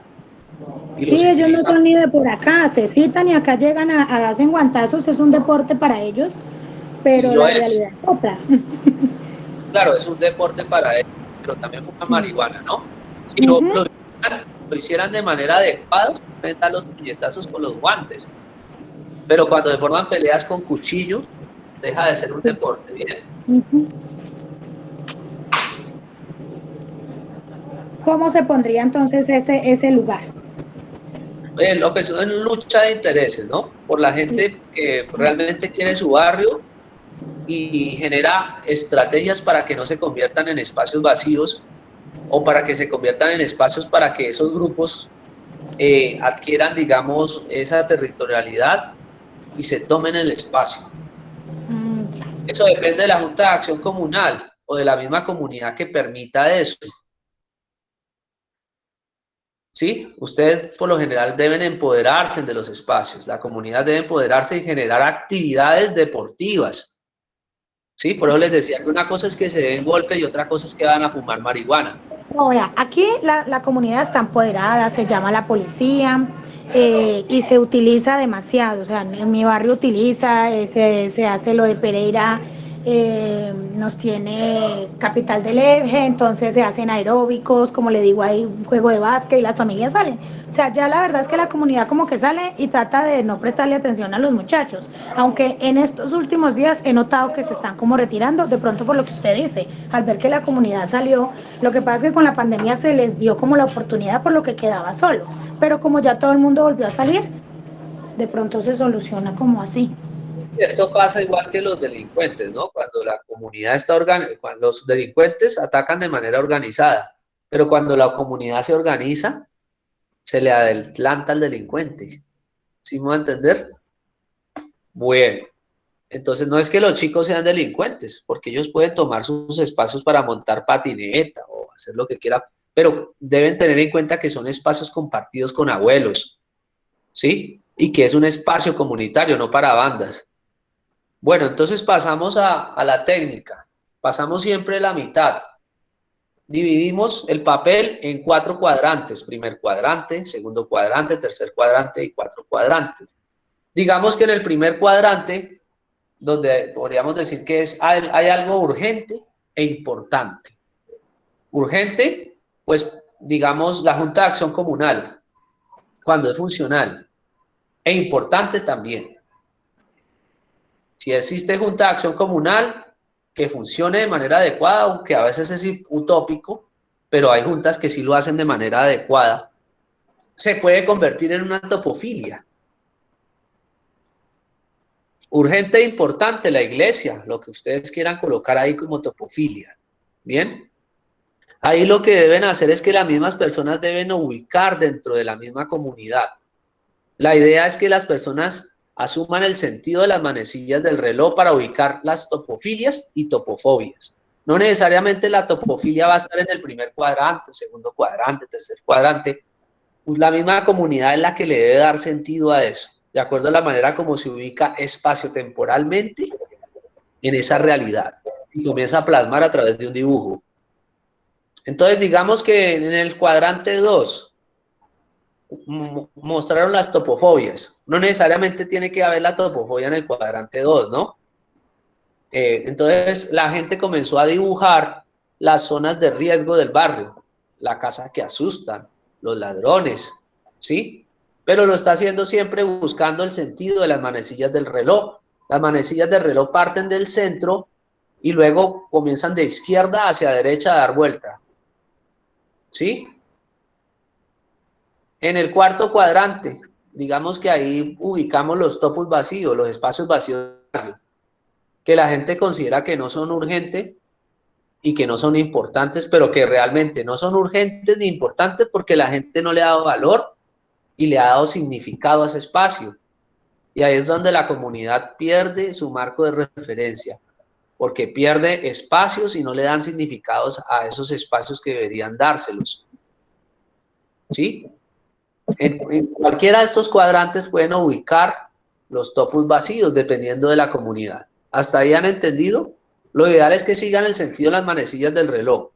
D: Sí, ellos no son ni de por acá, se citan y acá llegan a darse guantazos, es un deporte para ellos, pero la realidad es otra.
A: Claro, es un deporte para ellos, pero también fuman marihuana, ¿no? Si lo hicieran de manera adecuada, pueden dar los puñetazos con los guantes. Pero cuando se forman peleas con cuchillos, deja de ser un deporte, bien.
D: ¿Cómo se pondría entonces ese lugar?
A: Lo que son lucha de intereses, ¿no? Por la gente que realmente quiere su barrio y genera estrategias para que no se conviertan en espacios vacíos o para que se conviertan en espacios para que esos grupos adquieran, digamos, esa territorialidad y se tomen el espacio. Eso depende de la Junta de Acción Comunal o de la misma comunidad que permita eso. ¿Sí? Ustedes por lo general deben empoderarse de los espacios, la comunidad debe empoderarse y generar actividades deportivas. ¿Sí? Por eso les decía que una cosa es que se den golpe y otra cosa es que van a fumar marihuana.
D: No, vea, aquí la comunidad está empoderada, se llama a la policía y se utiliza demasiado. O sea, en mi barrio utiliza, se hace lo de Pereira, nos tiene Capital del Eje, entonces se hacen aeróbicos, como le digo, hay un juego de básquet y las familias salen. O sea, ya la verdad es que la comunidad como que sale y trata de no prestarle atención a los muchachos, aunque en estos últimos días he notado que se están como retirando, de pronto por lo que usted dice, al ver que la comunidad salió. Lo que pasa es que con la pandemia se les dio como la oportunidad por lo que quedaba solo, pero como ya todo el mundo volvió a salir, de pronto se soluciona como así.
A: Esto pasa igual que los delincuentes, ¿no? Cuando la comunidad está organizada, cuando los delincuentes atacan de manera organizada, pero cuando la comunidad se organiza, se le adelanta al delincuente. ¿Sí me va a entender? Bueno, entonces no es que los chicos sean delincuentes, porque ellos pueden tomar sus espacios para montar patineta o hacer lo que quieran, pero deben tener en cuenta que son espacios compartidos con abuelos, ¿sí? Y que es un espacio comunitario, no para bandas. Bueno, entonces pasamos a la técnica. Pasamos siempre la mitad. dividimos el papel en 4 cuadrantes, primer cuadrante, segundo cuadrante, tercer cuadrante y 4 cuadrantes. Digamos que en el primer cuadrante, donde podríamos decir que hay algo urgente e importante. Urgente, pues digamos la Junta de Acción Comunal, cuando es funcional, e importante también. Si existe Junta de Acción Comunal que funcione de manera adecuada, aunque a veces es utópico, pero hay juntas que sí lo hacen de manera adecuada, se puede convertir en una topofilia. Urgente e importante, la iglesia, lo que ustedes quieran colocar ahí como topofilia. ¿Bien? Ahí lo que deben hacer es que las mismas personas deben ubicar dentro de la misma comunidad. La idea es que las personas asuman el sentido de las manecillas del reloj para ubicar las topofilias y topofobias. No necesariamente la topofilia va a estar en el primer cuadrante, segundo cuadrante, tercer cuadrante. Pues la misma comunidad es la que le debe dar sentido a eso, de acuerdo a la manera como se ubica espacio-temporalmente en esa realidad y comienza a plasmar a través de un dibujo. Entonces, digamos que en el cuadrante 2 mostraron las topofobias. No necesariamente tiene que haber la topofobia en el cuadrante 2, ¿no? Entonces, la gente comenzó a dibujar las zonas de riesgo del barrio, la casa que asustan, los ladrones, ¿sí? Pero lo está haciendo siempre buscando el sentido de las manecillas del reloj. Las manecillas del reloj parten del centro y luego comienzan de izquierda hacia derecha a dar vuelta, ¿sí? En el cuarto cuadrante, digamos que ahí ubicamos los topos vacíos, los espacios vacíos, que la gente considera que no son urgentes y que no son importantes, pero que realmente no son urgentes ni importantes porque la gente no le ha dado valor y le ha dado significado a ese espacio. Y ahí es donde la comunidad pierde su marco de referencia, porque pierde espacios y no le dan significados a esos espacios que deberían dárselos. ¿Sí? En cualquiera de estos cuadrantes pueden ubicar los topos vacíos dependiendo de la comunidad. ¿Hasta ahí han entendido? Lo ideal es que sigan el sentido de las manecillas del reloj.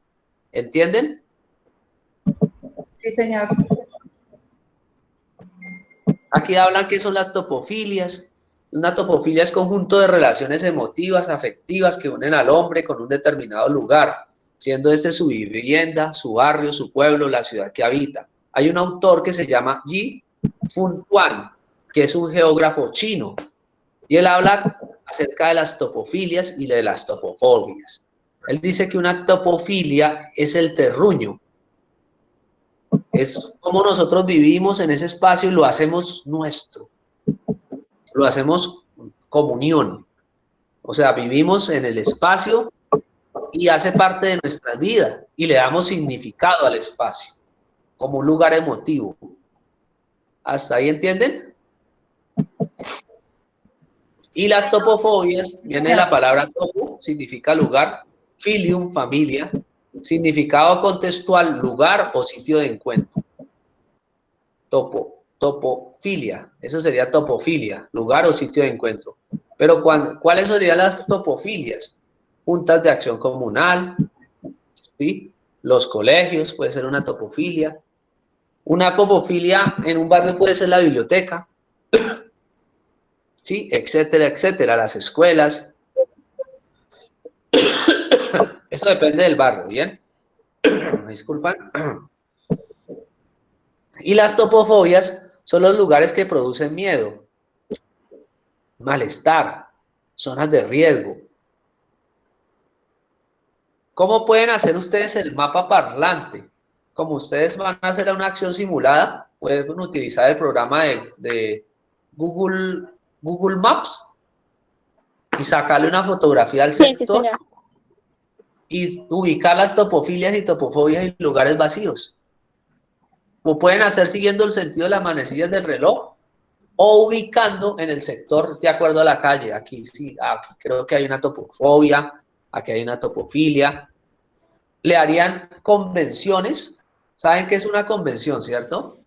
A: ¿Entienden?
B: Sí, señor.
A: Aquí hablan que son las topofilias. Una topofilia es conjunto de relaciones emotivas, afectivas que unen al hombre con un determinado lugar, siendo este su vivienda, su barrio, su pueblo, la ciudad que habita. Hay un autor que se llama Yi Fun Tuan, que es un geógrafo chino, y él habla acerca de las topofilias y de las topofobias. Él dice que una topofilia es el terruño, es como nosotros vivimos en ese espacio y lo hacemos nuestro, lo hacemos comunión, o sea, vivimos en el espacio y hace parte de nuestra vida y le damos significado al espacio como un lugar emotivo. ¿Hasta ahí entienden? Y las topofobias, viene la palabra topo, significa lugar, filium, familia, significado contextual, lugar o sitio de encuentro. Topofilia, eso sería topofilia, lugar o sitio de encuentro. Pero ¿cuáles serían las topofilias? Juntas de acción comunal, ¿sí? Los colegios, puede ser una topofilia. Una topofilia en un barrio puede ser la biblioteca, ¿sí? Etcétera, etcétera, las escuelas. Eso depende del barrio, ¿bien? Me disculpan. Y las topofobias son los lugares que producen miedo, malestar, zonas de riesgo. ¿Cómo pueden hacer ustedes el mapa parlante? Como ustedes van a hacer una acción simulada, pueden utilizar el programa de Google Maps y sacarle una fotografía al sector y ubicar las topofilias y topofobias en lugares vacíos. Lo pueden hacer siguiendo el sentido de las manecillas del reloj o ubicando en el sector de acuerdo a la calle. Aquí sí, aquí creo que hay una topofobia, aquí hay una topofilia. Le harían convenciones. ¿Saben qué es una convención, cierto?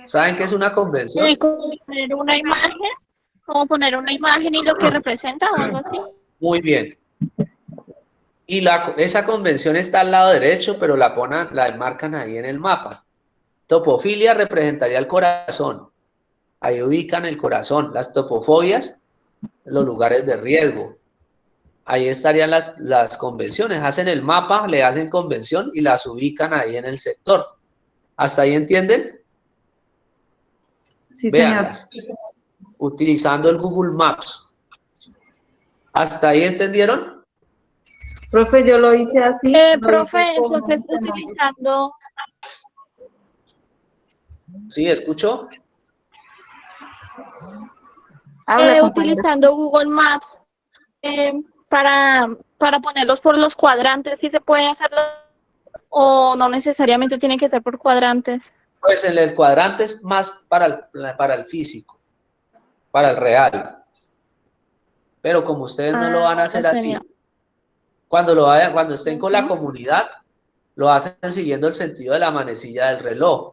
A: ¿Saben qué es una convención?
E: Como poner una imagen y lo que representa o algo así.
A: Muy bien. Y esa convención está al lado derecho, pero la enmarcan ahí en el mapa. Topofilia representaría el corazón. Ahí ubican el corazón. Las topofobias, los lugares de riesgo. Ahí estarían las convenciones. Hacen el mapa, le hacen convención y las ubican ahí en el sector. ¿Hasta ahí entienden?
B: Sí,
A: Véanlas.
B: señor.
A: Utilizando el Google Maps. ¿Hasta ahí entendieron?
B: Profe, yo lo hice así.
E: Profe, entonces utilizando...
A: ¿Sí, escucho?
E: Utilizando Google Maps para ponerlos por los cuadrantes, ¿sí se puede hacerlo? ¿O no necesariamente tiene que ser por cuadrantes?
A: Pues en el cuadrante es más para el físico, para el real. Pero como ustedes no lo van a hacer así, cuando estén con la comunidad, lo hacen siguiendo el sentido de la manecilla del reloj.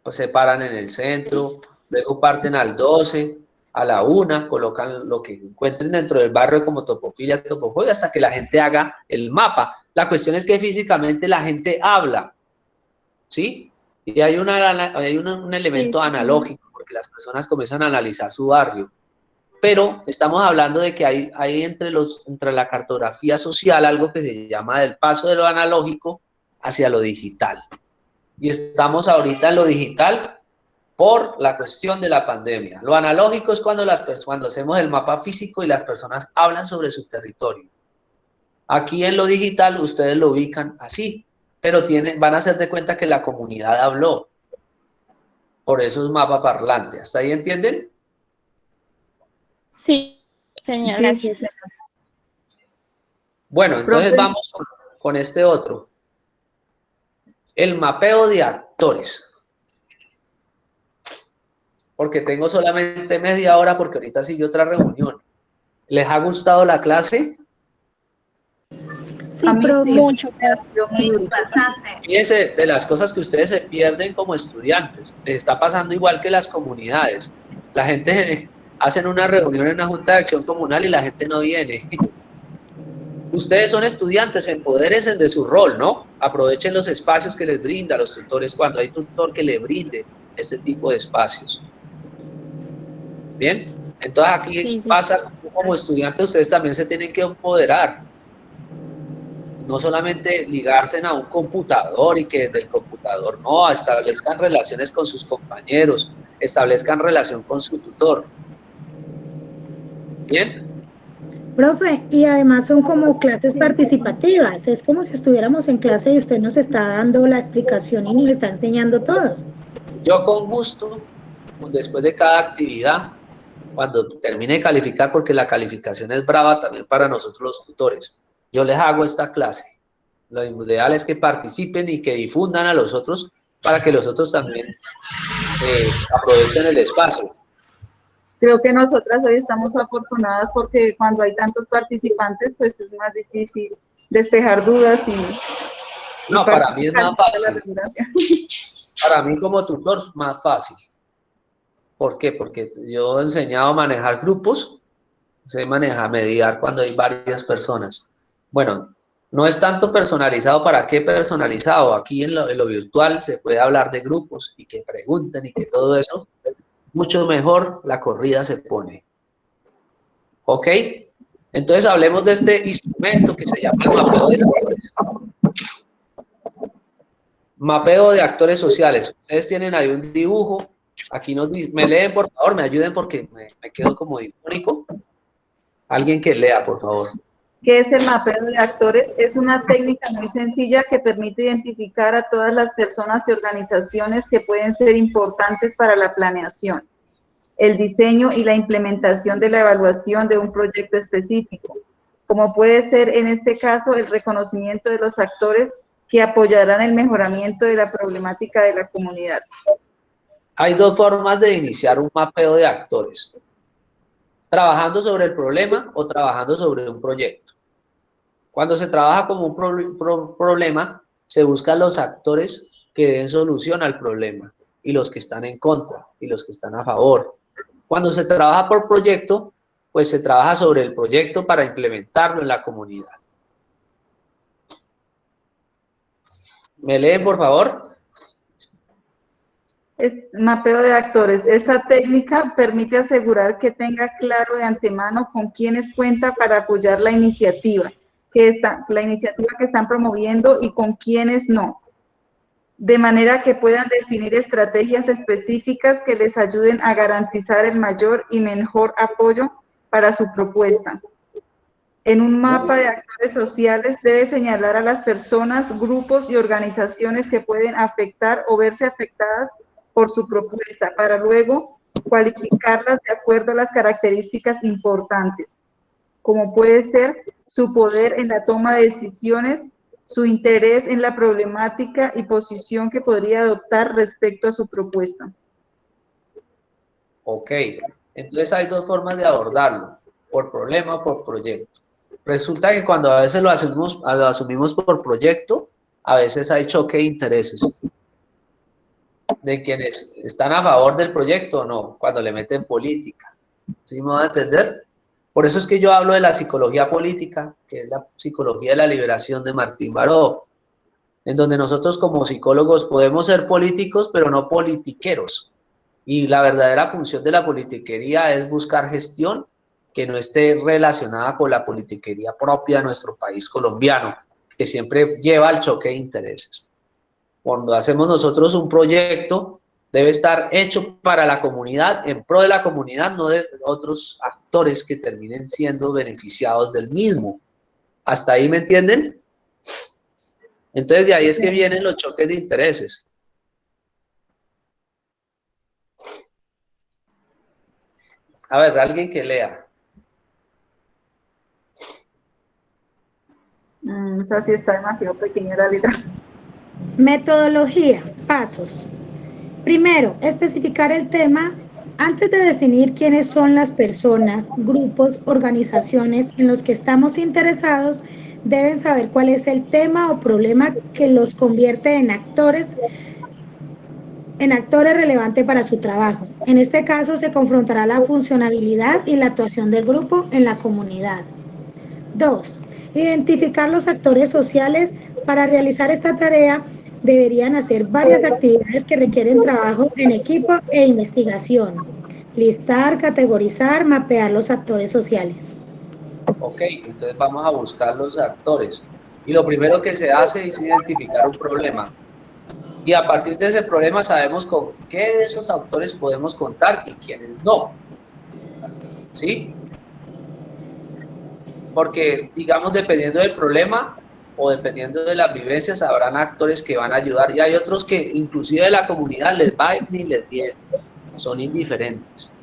A: Pues se paran en el centro, luego parten al 12, a la 1, colocan lo que encuentren dentro del barrio como topofobia, hasta que la gente haga el mapa. La cuestión es que físicamente la gente habla, ¿sí? Y hay un elemento analógico, porque las personas comienzan a analizar su barrio. Pero estamos hablando de que hay entre la cartografía social algo que se llama del paso de lo analógico hacia lo digital. Y estamos ahorita en lo digital por la cuestión de la pandemia. Lo analógico es cuando hacemos el mapa físico y las personas hablan sobre su territorio. Aquí en lo digital ustedes lo ubican así, pero van a hacer de cuenta que la comunidad habló. Por eso es mapa parlante. ¿Hasta ahí entienden?
E: Sí, señor. Gracias.
B: Sí.
A: Bueno, entonces vamos con este otro. El mapeo de actores. Porque tengo solamente media hora porque ahorita sigue otra reunión. ¿Les ha gustado la clase?
D: Sí, pero
E: mucho.
C: Bastante.
A: Fíjense, de las cosas que ustedes se pierden como estudiantes, les está pasando igual que las comunidades. La gente hacen una reunión en una junta de acción comunal y la gente no viene. Ustedes son estudiantes, empodérense de su rol, ¿no? Aprovechen los espacios que les brinda los tutores cuando hay tutor que le brinde este tipo de espacios. ¿Bien? Entonces aquí pasa, como estudiantes, ustedes también se tienen que empoderar. No solamente ligarse a un computador y que del computador, no, establezcan relaciones con sus compañeros, establezcan relación con su tutor. ¿Bien?
D: Profe, y además son como clases participativas, es como si estuviéramos en clase y usted nos está dando la explicación y nos está enseñando todo.
A: Yo con gusto, después de cada actividad, cuando termine de calificar, porque la calificación es brava también para nosotros los tutores, yo les hago esta clase. Lo ideal es que participen y que difundan a los otros para que los otros también aprovechen el espacio.
B: Creo que nosotras hoy estamos afortunadas porque cuando hay tantos participantes, pues es más difícil despejar dudas y
A: no, para mí es más fácil. Para mí como tutor es más fácil. ¿Por qué? Porque yo he enseñado a manejar grupos, sé manejar, mediar cuando hay varias personas. Bueno, no es tanto personalizado. ¿Para qué personalizado? Aquí en lo virtual se puede hablar de grupos y que pregunten y que todo eso. Mucho mejor la corrida se pone. ¿Ok? Entonces hablemos de este instrumento que se llama el mapeo de actores. Mapeo de actores sociales. Ustedes tienen ahí un dibujo. Aquí me leen, por favor, me ayuden porque me quedo como difónico. Alguien que lea, por favor.
B: ¿Qué es el mapeo de actores? Es una técnica muy sencilla que permite identificar a todas las personas y organizaciones que pueden ser importantes para la planeación, el diseño y la implementación de la evaluación de un proyecto específico, como puede ser en este caso el reconocimiento de los actores que apoyarán el mejoramiento de la problemática de la comunidad.
A: Hay dos formas de iniciar un mapeo de actores: trabajando sobre el problema o trabajando sobre un proyecto. Cuando se trabaja como un problema, se buscan los actores que den solución al problema y los que están en contra y los que están a favor. Cuando se trabaja por proyecto, pues se trabaja sobre el proyecto para implementarlo en la comunidad. ¿Me leen, por favor?
B: Mapeo de actores. Esta técnica permite asegurar que tenga claro de antemano con quiénes cuenta para apoyar la iniciativa que están promoviendo y con quiénes no, de manera que puedan definir estrategias específicas que les ayuden a garantizar el mayor y mejor apoyo para su propuesta. En un mapa de actores sociales debe señalar a las personas, grupos y organizaciones que pueden afectar o verse afectadas por su propuesta, para luego cualificarlas de acuerdo a las características importantes, como puede ser su poder en la toma de decisiones, su interés en la problemática y posición que podría adoptar respecto a su propuesta.
A: Ok, entonces hay dos formas de abordarlo, por problema o por proyecto. Resulta que cuando a veces lo asumimos por proyecto, a veces hay choque de intereses de quienes están a favor del proyecto o no, cuando le meten política. ¿Sí me van a entender? Por eso es que yo hablo de la psicología política, que es la psicología de la liberación de Martín Baró, en donde nosotros como psicólogos podemos ser políticos, pero no politiqueros. Y la verdadera función de la politiquería es buscar gestión que no esté relacionada con la politiquería propia de nuestro país colombiano, que siempre lleva al choque de intereses. Cuando hacemos nosotros un proyecto, debe estar hecho para la comunidad, en pro de la comunidad, no de otros actores que terminen siendo beneficiados del mismo. ¿Hasta ahí me entienden? Entonces, de ahí es que vienen los choques de intereses. A ver, alguien que lea.
B: Esa sí está demasiado pequeña la letra.
D: Metodología, pasos. Primero, especificar el tema. Antes de definir quiénes son las personas, grupos, organizaciones en los que estamos interesados, deben saber cuál es el tema o problema que los convierte en actores relevantes para su trabajo. En este caso, se confrontará la funcionalidad y la actuación del grupo en la comunidad. 2. Identificar los actores sociales. Para realizar esta tarea, deberían hacer varias actividades que requieren trabajo en equipo e investigación. Listar, categorizar, mapear los actores sociales.
A: Ok, entonces vamos a buscar los actores. Y lo primero que se hace es identificar un problema. Y a partir de ese problema sabemos con qué de esos actores podemos contar y quiénes no. ¿Sí? Porque, digamos, dependiendo del problema o dependiendo de las vivencias, habrán actores que van a ayudar y hay otros que inclusive de la comunidad les va ni les viene. Son indiferentes.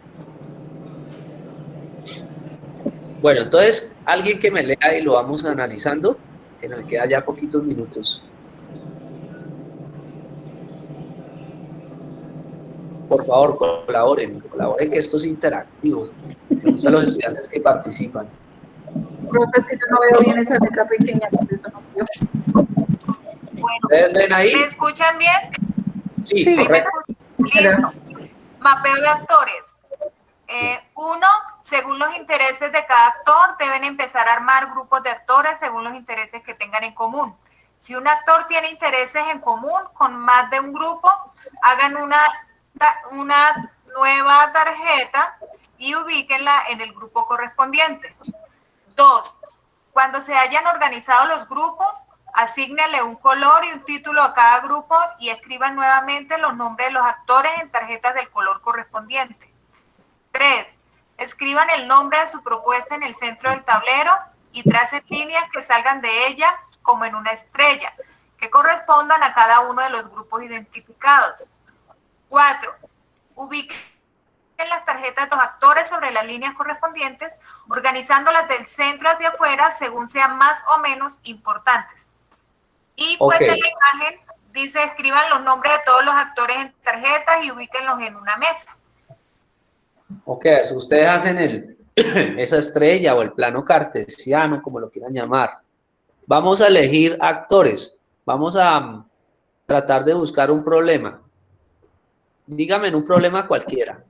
A: Bueno, entonces, alguien que me lea y lo vamos analizando, que nos queda ya poquitos minutos. Por favor, colaboren que esto es interactivo. Me gustan los estudiantes que participan.
B: Profe, es que yo no veo bien esa letra pequeña, por eso no veo.
C: Bueno,
A: ¿Ustedes ven ahí?
C: ¿me escuchan bien?
A: Sí,
D: Sí.
A: correcto.
C: Listo. Mapeo de actores. 1. Según los intereses de cada actor, deben empezar a armar grupos de actores según los intereses que tengan en común. Si un actor tiene intereses en común con más de un grupo, hagan una nueva tarjeta y ubíquenla en el grupo correspondiente. 2. Cuando se hayan organizado los grupos, asígnale un color y un título a cada grupo y escriban nuevamente los nombres de los actores en tarjetas del color correspondiente. 3. Escriban el nombre de su propuesta en el centro del tablero y tracen líneas que salgan de ella como en una estrella, que correspondan a cada uno de los grupos identificados. 4. Ubiquen las tarjetas de los actores sobre las líneas correspondientes, organizándolas del centro hacia afuera según sean más o menos importantes. Y pues en la imagen dice, escriban los nombres de todos los actores en tarjetas y ubíquenlos en una mesa.
A: Ok, si ustedes hacen esa estrella o el plano cartesiano, como lo quieran llamar, vamos a elegir actores, vamos a tratar de buscar un problema. Dígame en un problema cualquiera.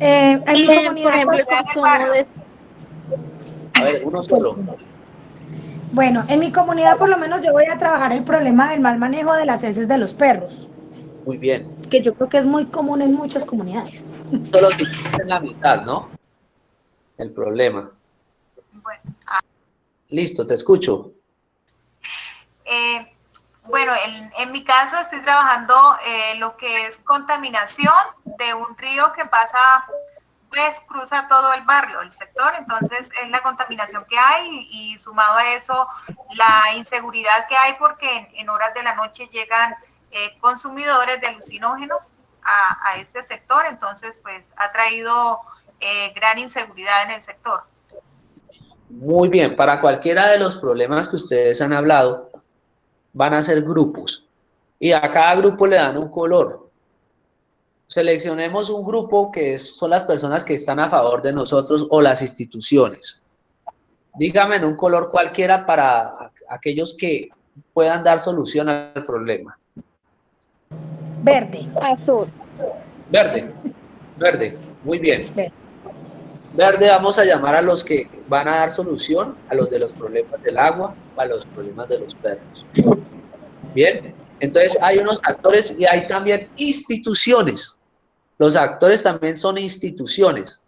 D: En mi comunidad,
E: por ejemplo, el consumo de...
A: A ver, uno solo.
D: Bueno, en mi comunidad por lo menos yo voy a trabajar el problema del mal manejo de las heces de los perros,
A: Muy bien.
D: que yo creo que es muy común en muchas comunidades.
A: Solo que en la mitad, ¿no? El problema.
C: Bueno,
A: Listo, te escucho.
C: bueno, en mi caso estoy trabajando lo que es contaminación de un río que pasa, pues cruza todo el barrio, el sector, entonces es la contaminación que hay y sumado a eso la inseguridad que hay porque en horas de la noche llegan consumidores de alucinógenos a este sector, entonces pues ha traído gran inseguridad en el sector.
A: Muy bien, para cualquiera de los problemas que ustedes han hablado, van a ser grupos y a cada grupo le dan un color. Seleccionemos un grupo que son las personas que están a favor de nosotros o las instituciones. Dígame en un color cualquiera para aquellos que puedan dar solución al problema.
D: Verde.
E: Azul.
A: Verde, verde, muy bien.
D: Verde.
A: Verde, vamos a llamar a los que van a dar solución a los de los problemas del agua o a los problemas de los perros. Bien, entonces hay unos actores y hay también instituciones. Los actores también son instituciones,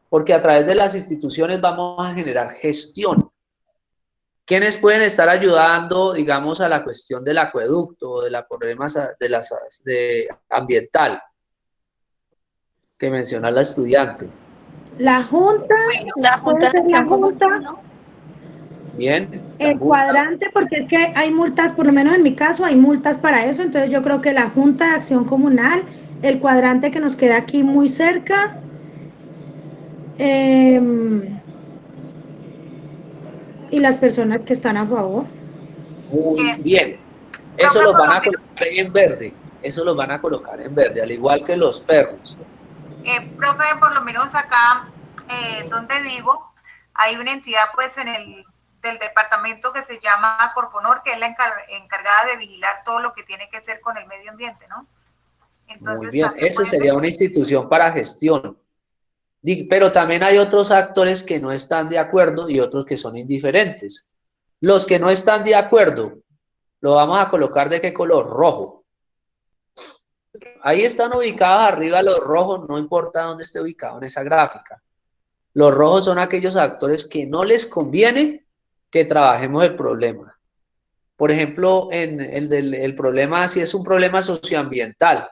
A: porque a través de las instituciones vamos a generar gestión. ¿Quiénes pueden estar ayudando, digamos, a la cuestión del acueducto, de los problemas de ambiental que menciona la estudiante?
D: La junta,
E: La Junta
D: puede
E: de
D: ser la
E: Acción
D: junta,
E: Comunal, ¿no?
A: Bien.
D: el cuadrante, porque es que hay multas, por lo menos en mi caso, hay multas para eso, entonces yo creo que la Junta de Acción Comunal, el cuadrante que nos queda aquí muy cerca, y las personas que están a favor.
A: Muy bien. Eso lo van a colocar en verde. Eso lo van a colocar en verde, al igual que los perros.
C: Profe, por lo menos acá donde vivo, hay una entidad pues del departamento que se llama Corponor, que es la encargada de vigilar todo lo que tiene que ver con el medio ambiente, ¿no? Entonces,
A: muy bien, esa sería una institución para gestión. Pero también hay otros actores que no están de acuerdo y otros que son indiferentes. Los que no están de acuerdo, lo vamos a colocar ¿de qué color? Rojo. Ahí están ubicados arriba los rojos, no importa dónde esté ubicado en esa gráfica. Los rojos son aquellos actores que no les conviene que trabajemos el problema. Por ejemplo, en el problema, si es un problema socioambiental,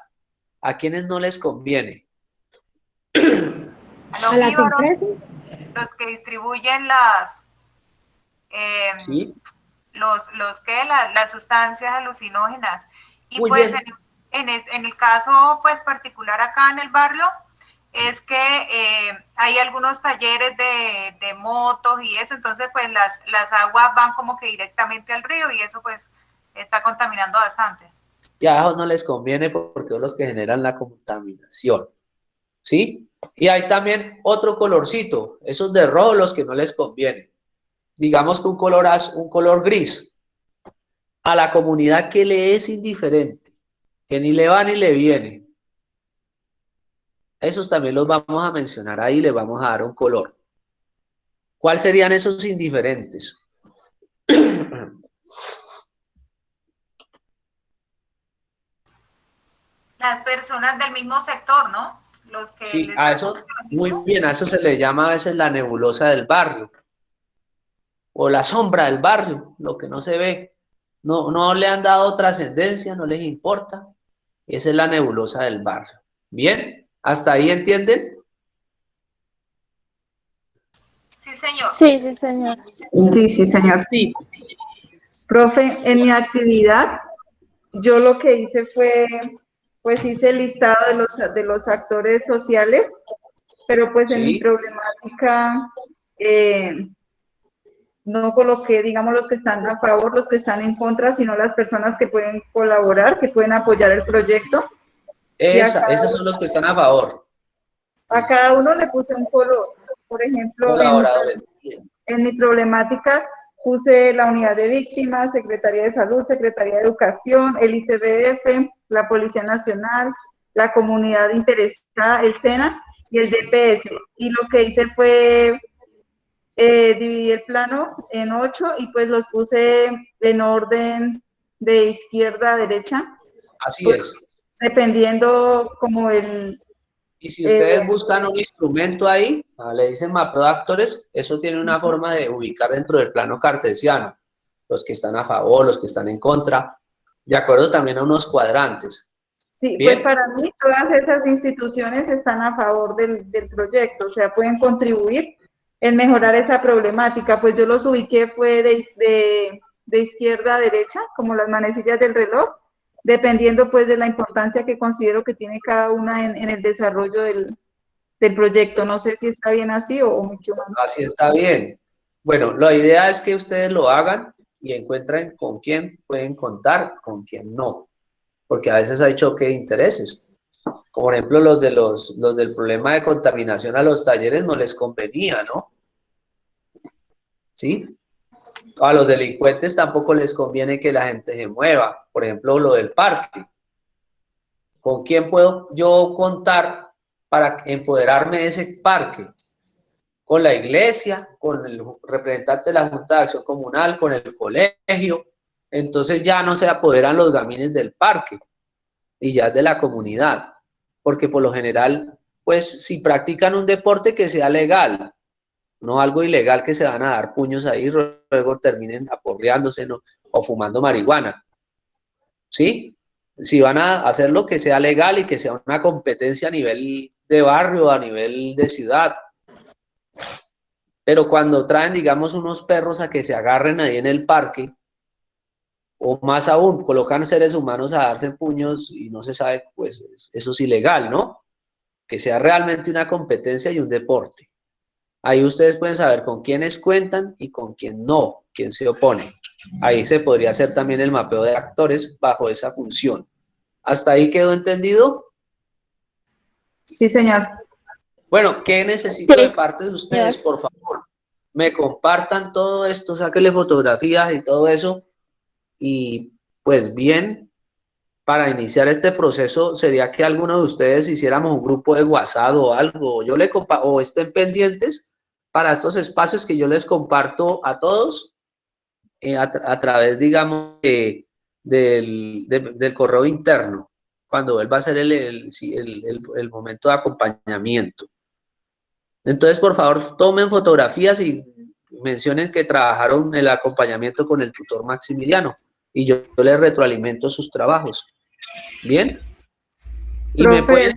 A: ¿a quiénes no les conviene?
D: A las empresas.
C: Los que distribuyen
A: ¿Sí?
C: las sustancias alucinógenas. Y
A: Muy
C: pues
A: bien.
C: en el caso pues particular acá en el barrio, es que hay algunos talleres de motos y eso, entonces pues las aguas van como que directamente al río y eso pues está contaminando bastante.
A: Y a ellos no les conviene porque son los que generan la contaminación, ¿sí? Y hay también otro colorcito, esos de rojo los que no les conviene. Digamos que un color gris, a la comunidad que le es indiferente, que ni le va ni le viene. Esos también los vamos a mencionar ahí, le vamos a dar un color. ¿Cuáles serían esos indiferentes?
C: Las personas del mismo sector, ¿no? Los que
A: Sí, a eso, muy bien, a eso se le llama a veces la nebulosa del barrio, o la sombra del barrio, lo que no se ve. No le han dado trascendencia, no les importa. Esa es la nebulosa del barrio. ¿Bien? ¿Hasta ahí entienden?
C: Sí, señor.
E: Sí, sí, señor.
B: Sí, sí, señor.
A: Sí.
B: Profe, en mi actividad, yo lo que hice fue, pues hice el listado de los actores sociales, pero pues en mi
A: Sí.
B: problemática no coloqué, digamos, los que están a favor, los que están en contra, sino las personas que pueden colaborar, que pueden apoyar el proyecto.
A: Esos son los que están a favor.
B: A cada uno le puse un color. Por ejemplo,
A: Colaboradores.
B: en mi problemática puse la unidad de víctimas, Secretaría de Salud, Secretaría de Educación, el ICBF, la Policía Nacional, la comunidad interesada, el SENA y el DPS. Y lo que hice fue dividí el plano en 8 y pues los puse en orden de izquierda a derecha,
A: Así
B: pues,
A: es.
B: dependiendo como el...
A: Y si ustedes buscan un instrumento ahí, le dicen mapeo de actores, eso tiene una forma de ubicar dentro del plano cartesiano, los que están a favor, los que están en contra, de acuerdo también a unos cuadrantes.
B: Sí,
A: ¿Bien?
B: pues para mí todas esas instituciones están a favor del proyecto, o sea, pueden contribuir en mejorar esa problemática. Pues yo los ubiqué fue de izquierda a derecha, como las manecillas del reloj, dependiendo pues de la importancia que considero que tiene cada una en el desarrollo del proyecto. No sé si está bien así o mucho más.
A: Así está bien. Bueno, la idea es que ustedes lo hagan y encuentren con quién pueden contar, con quién no, porque a veces hay choque de intereses. Como por ejemplo los del problema de contaminación a los talleres no les convenía, ¿no? ¿Sí? A los delincuentes tampoco les conviene que la gente se mueva. Por ejemplo, lo del parque. ¿Con quién puedo yo contar para empoderarme de ese parque? Con la iglesia, con el representante de la Junta de Acción Comunal, con el colegio. Entonces ya no se apoderan los gamines del parque y ya es de la comunidad. Porque por lo general, pues si practican un deporte que sea legal, no algo ilegal que se van a dar puños ahí, luego terminen aporreándose, ¿no? O fumando marihuana. ¿Sí? Si van a hacer lo que sea legal y que sea una competencia a nivel de barrio, a nivel de ciudad. Pero cuando traen, digamos, unos perros a que se agarren ahí en el parque, o más aún, colocan seres humanos a darse puños y no se sabe, pues eso es ilegal, ¿no? Que sea realmente una competencia y un deporte. Ahí ustedes pueden saber con quiénes cuentan y con quién no, quién se opone. Ahí se podría hacer también el mapeo de actores bajo esa función. ¿Hasta ahí quedó entendido?
B: Sí, señor.
A: Bueno, ¿qué necesito de parte de ustedes, por favor? Me compartan todo esto, sáquenle fotografías y todo eso. Y pues bien, para iniciar este proceso sería que alguno de ustedes hiciéramos un grupo de WhatsApp o algo, o estén pendientes para estos espacios que yo les comparto a todos a través, digamos, del correo interno, cuando vuelva a ser el momento de acompañamiento. Entonces, por favor, tomen fotografías y mencionen que trabajaron el acompañamiento con el tutor Maximiliano y yo les retroalimento sus trabajos. ¿Bien? Y
B: Profe,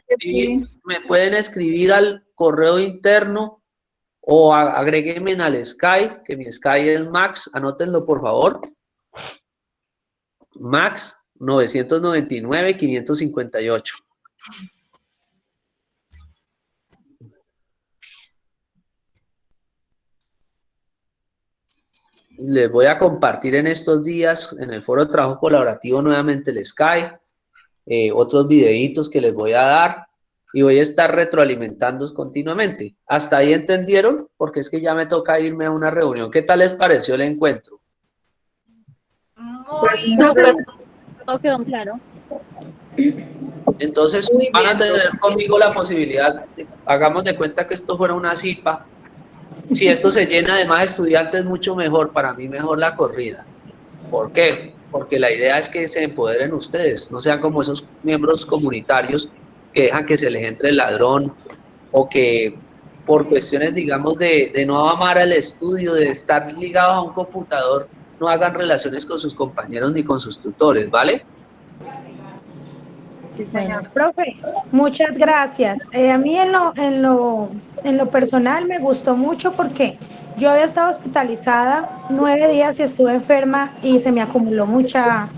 A: me pueden escribir al correo interno o agréguenme al Skype, que mi Skype es Max, anótenlo por favor. Max 999-558. Les voy a compartir en estos días en el foro de trabajo colaborativo nuevamente el Skype, otros videitos que les voy a dar y voy a estar retroalimentándolos continuamente. ¿Hasta ahí entendieron? Porque es que ya me toca irme a una reunión. ¿Qué tal les pareció el encuentro?
B: Pues,
E: Todo quedó claro.
A: Entonces van a tener conmigo la posibilidad, hagamos de cuenta que esto fuera una cipa. Si esto se llena de más estudiantes, mucho mejor, para mí mejor la corrida. ¿Por qué? Porque la idea es que se empoderen ustedes, no sean como esos miembros comunitarios que dejan que se les entre el ladrón o que por cuestiones, digamos, de no amar al estudio, de estar ligados a un computador, no hagan relaciones con sus compañeros ni con sus tutores, ¿vale?
B: sí, señor.
D: Bueno, profe, muchas gracias. A mí en lo personal me gustó mucho porque yo había estado hospitalizada 9 días y estuve enferma y se me acumuló muchas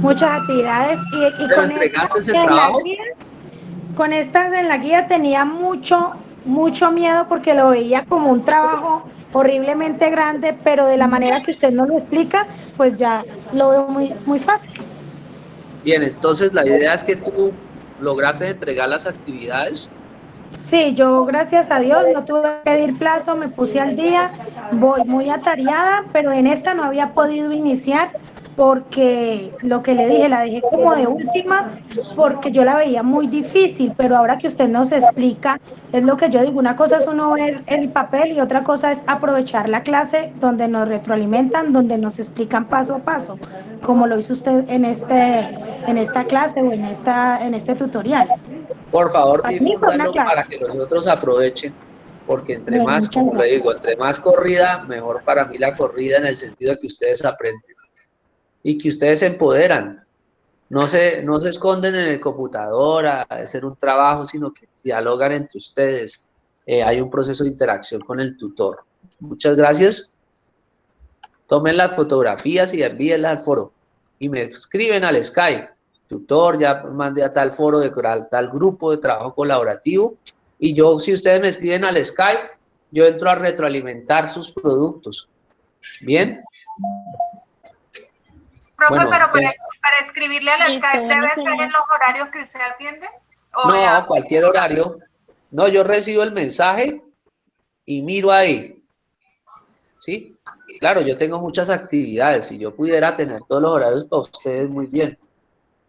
D: actividades y
A: ¿Pero
D: con
A: entregaste
D: estas
A: ese trabajo?
D: con estas en la guía tenía mucho miedo porque lo veía como un trabajo horriblemente grande, pero de la manera que usted nos lo explica, pues ya lo veo muy fácil.
A: Bien, entonces la idea es que tú lograste entregar las actividades.
D: Sí, yo gracias a Dios no tuve que pedir plazo, me puse al día, voy muy atareada, pero en esta no había podido iniciar porque lo que le dije, la dejé como de última, porque yo la veía muy difícil, pero ahora que usted nos explica, es lo que yo digo, una cosa es uno ver el papel y otra cosa es aprovechar la clase donde nos retroalimentan, donde nos explican paso a paso, como lo hizo usted en esta clase o en este tutorial.
A: Por favor,
D: Para mí fue una
A: difúndanlo para
D: clase.
A: que los otros aprovechen, porque entre
D: Bueno,
A: más,
D: muchas
A: como le
D: gracias.
A: digo, entre más corrida, mejor para mí la corrida en el sentido de que ustedes aprenden y que ustedes se empoderan. No se esconden en el computador a hacer un trabajo, sino que dialogan entre ustedes. Hay un proceso de interacción con el tutor. Muchas gracias. Tomen las fotografías y envíenlas al foro. Y me escriben al Skype. Tutor, ya mandé a tal foro de tal grupo de trabajo colaborativo. Y yo, si ustedes me escriben al Skype, yo entro a retroalimentar sus productos. ¿Bien?
C: Profe,
A: Bueno,
C: pero para escribirle al
E: Listo,
C: Skype
E: bueno,
C: debe ser
E: señor.
C: en los horarios que usted atiende. ¿O
A: no,
C: ya?
A: cualquier horario. No, yo recibo el mensaje y miro ahí. ¿Sí? Claro, yo tengo muchas actividades. Si yo pudiera tener todos los horarios para ustedes, muy bien.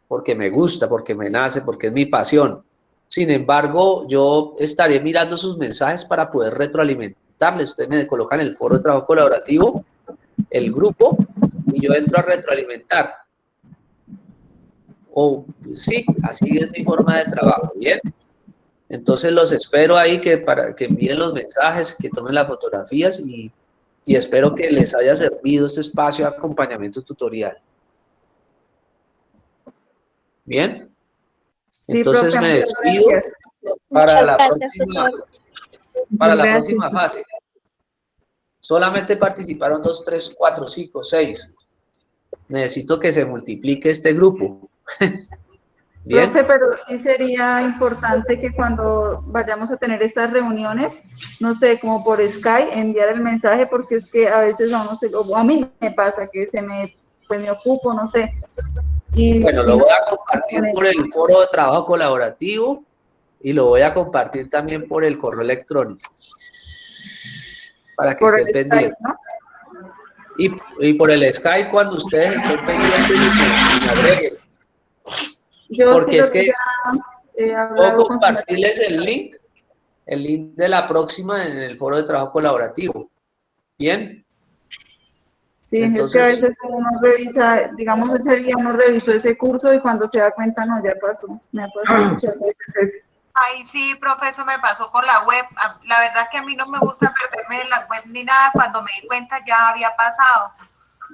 A: Porque me gusta, porque me nace, porque es mi pasión. Sin embargo, yo estaré mirando sus mensajes para poder retroalimentarles. Ustedes me colocan el foro de trabajo colaborativo, el grupo, y yo entro a retroalimentar. O sí, así es mi forma de trabajo, ¿bien? Entonces los espero ahí para que envíen los mensajes, que tomen las fotografías y espero que les haya servido este espacio de acompañamiento tutorial. ¿Bien?
B: Sí,
A: Entonces
B: profe,
A: me
B: muchas
A: despido
B: gracias.
A: para
E: Muchas
A: la
E: gracias,
A: próxima,
E: tutor.
A: para
B: Muchas
A: la
B: gracias.
A: próxima fase. Solamente participaron 2, 3, 4, 5, 6. Necesito que se multiplique este grupo.
B: Profe,
A: ¿Bien?
B: pero sí sería importante que cuando vayamos a tener estas reuniones, no sé, como por Skype, enviar el mensaje, porque es que a veces a uno o a mí me pasa que pues me ocupo, no sé.
A: Bueno,
B: Y
A: lo
B: no
A: voy a compartir por el foro de trabajo colaborativo y lo voy a compartir también por el correo electrónico para que
B: por el
A: estén
B: Skype,
A: pendientes.
B: ¿no?
A: Y por el Skype cuando ustedes estén pendientes y me agreguen.
B: Yo sí
A: Porque es que
B: ya he
A: puedo
B: hablado con su merced.
A: compartirles el link de la próxima en el foro de trabajo colaborativo. ¿Bien?
B: Sí, es que a
A: Entonces,
B: veces uno revisa, digamos, ese día uno revisó ese curso y cuando se da cuenta, no, ya pasó. Me ha pasado muchas veces eso.
C: Ay, sí, profe, eso me pasó con la web. La verdad que a mí no me gusta perderme en la web ni nada. Cuando me di cuenta ya había pasado.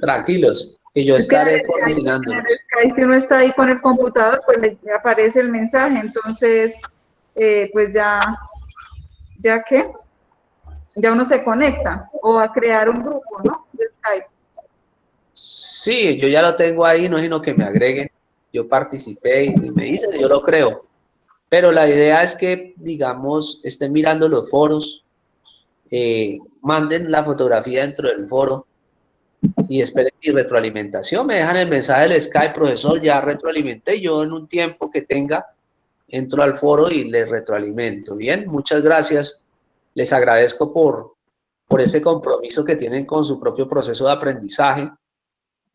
A: tranquilos, que yo
B: Es que
A: estaré
B: en el
A: coordinándolo.
B: Skype, si uno está ahí con el computador, pues le aparece el mensaje. Entonces, pues ya que, ya uno se conecta o a crear un grupo, ¿no? De Skype.
A: Sí, yo ya lo tengo ahí, no es sino que me agreguen. Yo participé y me dicen, yo lo creo. Pero la idea es que, digamos, estén mirando los foros, manden la fotografía dentro del foro y esperen mi retroalimentación. Me dejan el mensaje del Skype, profesor, ya retroalimenté. Yo en un tiempo que tenga, entro al foro y les retroalimento. Bien, muchas gracias. Les agradezco por ese compromiso que tienen con su propio proceso de aprendizaje,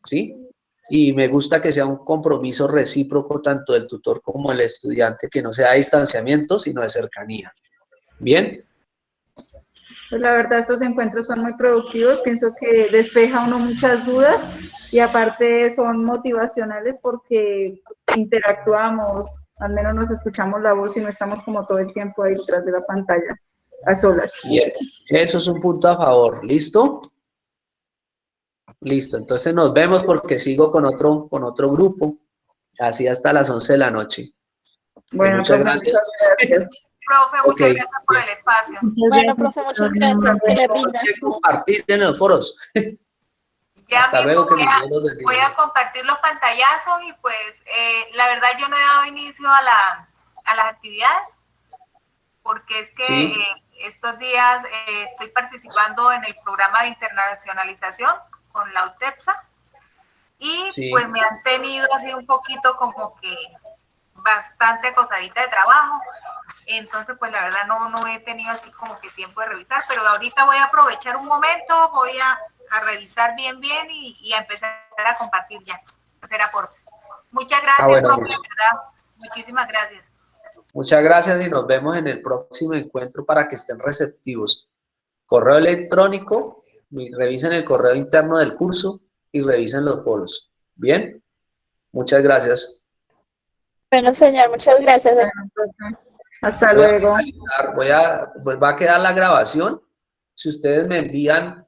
A: ¿sí? Y me gusta que sea un compromiso recíproco tanto del tutor como del estudiante, que no sea de distanciamiento, sino de cercanía. ¿Bien?
B: Pues la verdad, estos encuentros son muy productivos. Pienso que despeja uno muchas dudas y aparte son motivacionales porque interactuamos, al menos nos escuchamos la voz y no estamos como todo el tiempo ahí detrás de la pantalla, a solas.
A: Bien. Eso es un punto a favor. ¿Listo? Listo. Entonces nos vemos porque sigo con otro grupo, así hasta las 11 de la noche.
B: Bueno,
A: Muchas
B: profe,
A: gracias.
B: muchas gracias.
C: Profe,
A: Ok.
C: muchas gracias por el espacio.
B: Muchas
E: Bueno,
B: gracias.
E: profe, muchas gracias. Que le rinda.
A: Hay que compartir en los foros.
C: Ya
A: Hasta
C: mismo
A: luego, que Dios los bendiga.
C: voy a compartir los pantallazos y pues la verdad yo no he dado inicio a las actividades porque es que
A: Sí.
C: estos días estoy participando en el programa de internacionalización con la UTEPSA y
A: Sí.
C: pues me han tenido así un poquito como que bastante cosadita de trabajo. Entonces, pues la verdad no he tenido así como que tiempo de revisar, pero ahorita voy a aprovechar un momento, voy a revisar bien y a empezar a compartir ya, hacer aportes. Muchas gracias,
A: bueno,
C: profe, ¿verdad? Muchísimas gracias.
A: Muchas gracias y nos vemos en el próximo encuentro para que estén receptivos. Correo electrónico, revisen el correo interno del curso y revisen los foros. ¿Bien? Muchas gracias.
E: Bueno, señor, muchas gracias.
B: Hasta
A: Voy a
B: luego.
A: finalizar, va a quedar la grabación. Si ustedes me envían,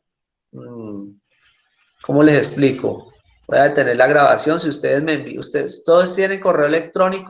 A: ¿cómo les explico? Voy a detener la grabación. Si ustedes me envían, ustedes todos tienen correo electrónico.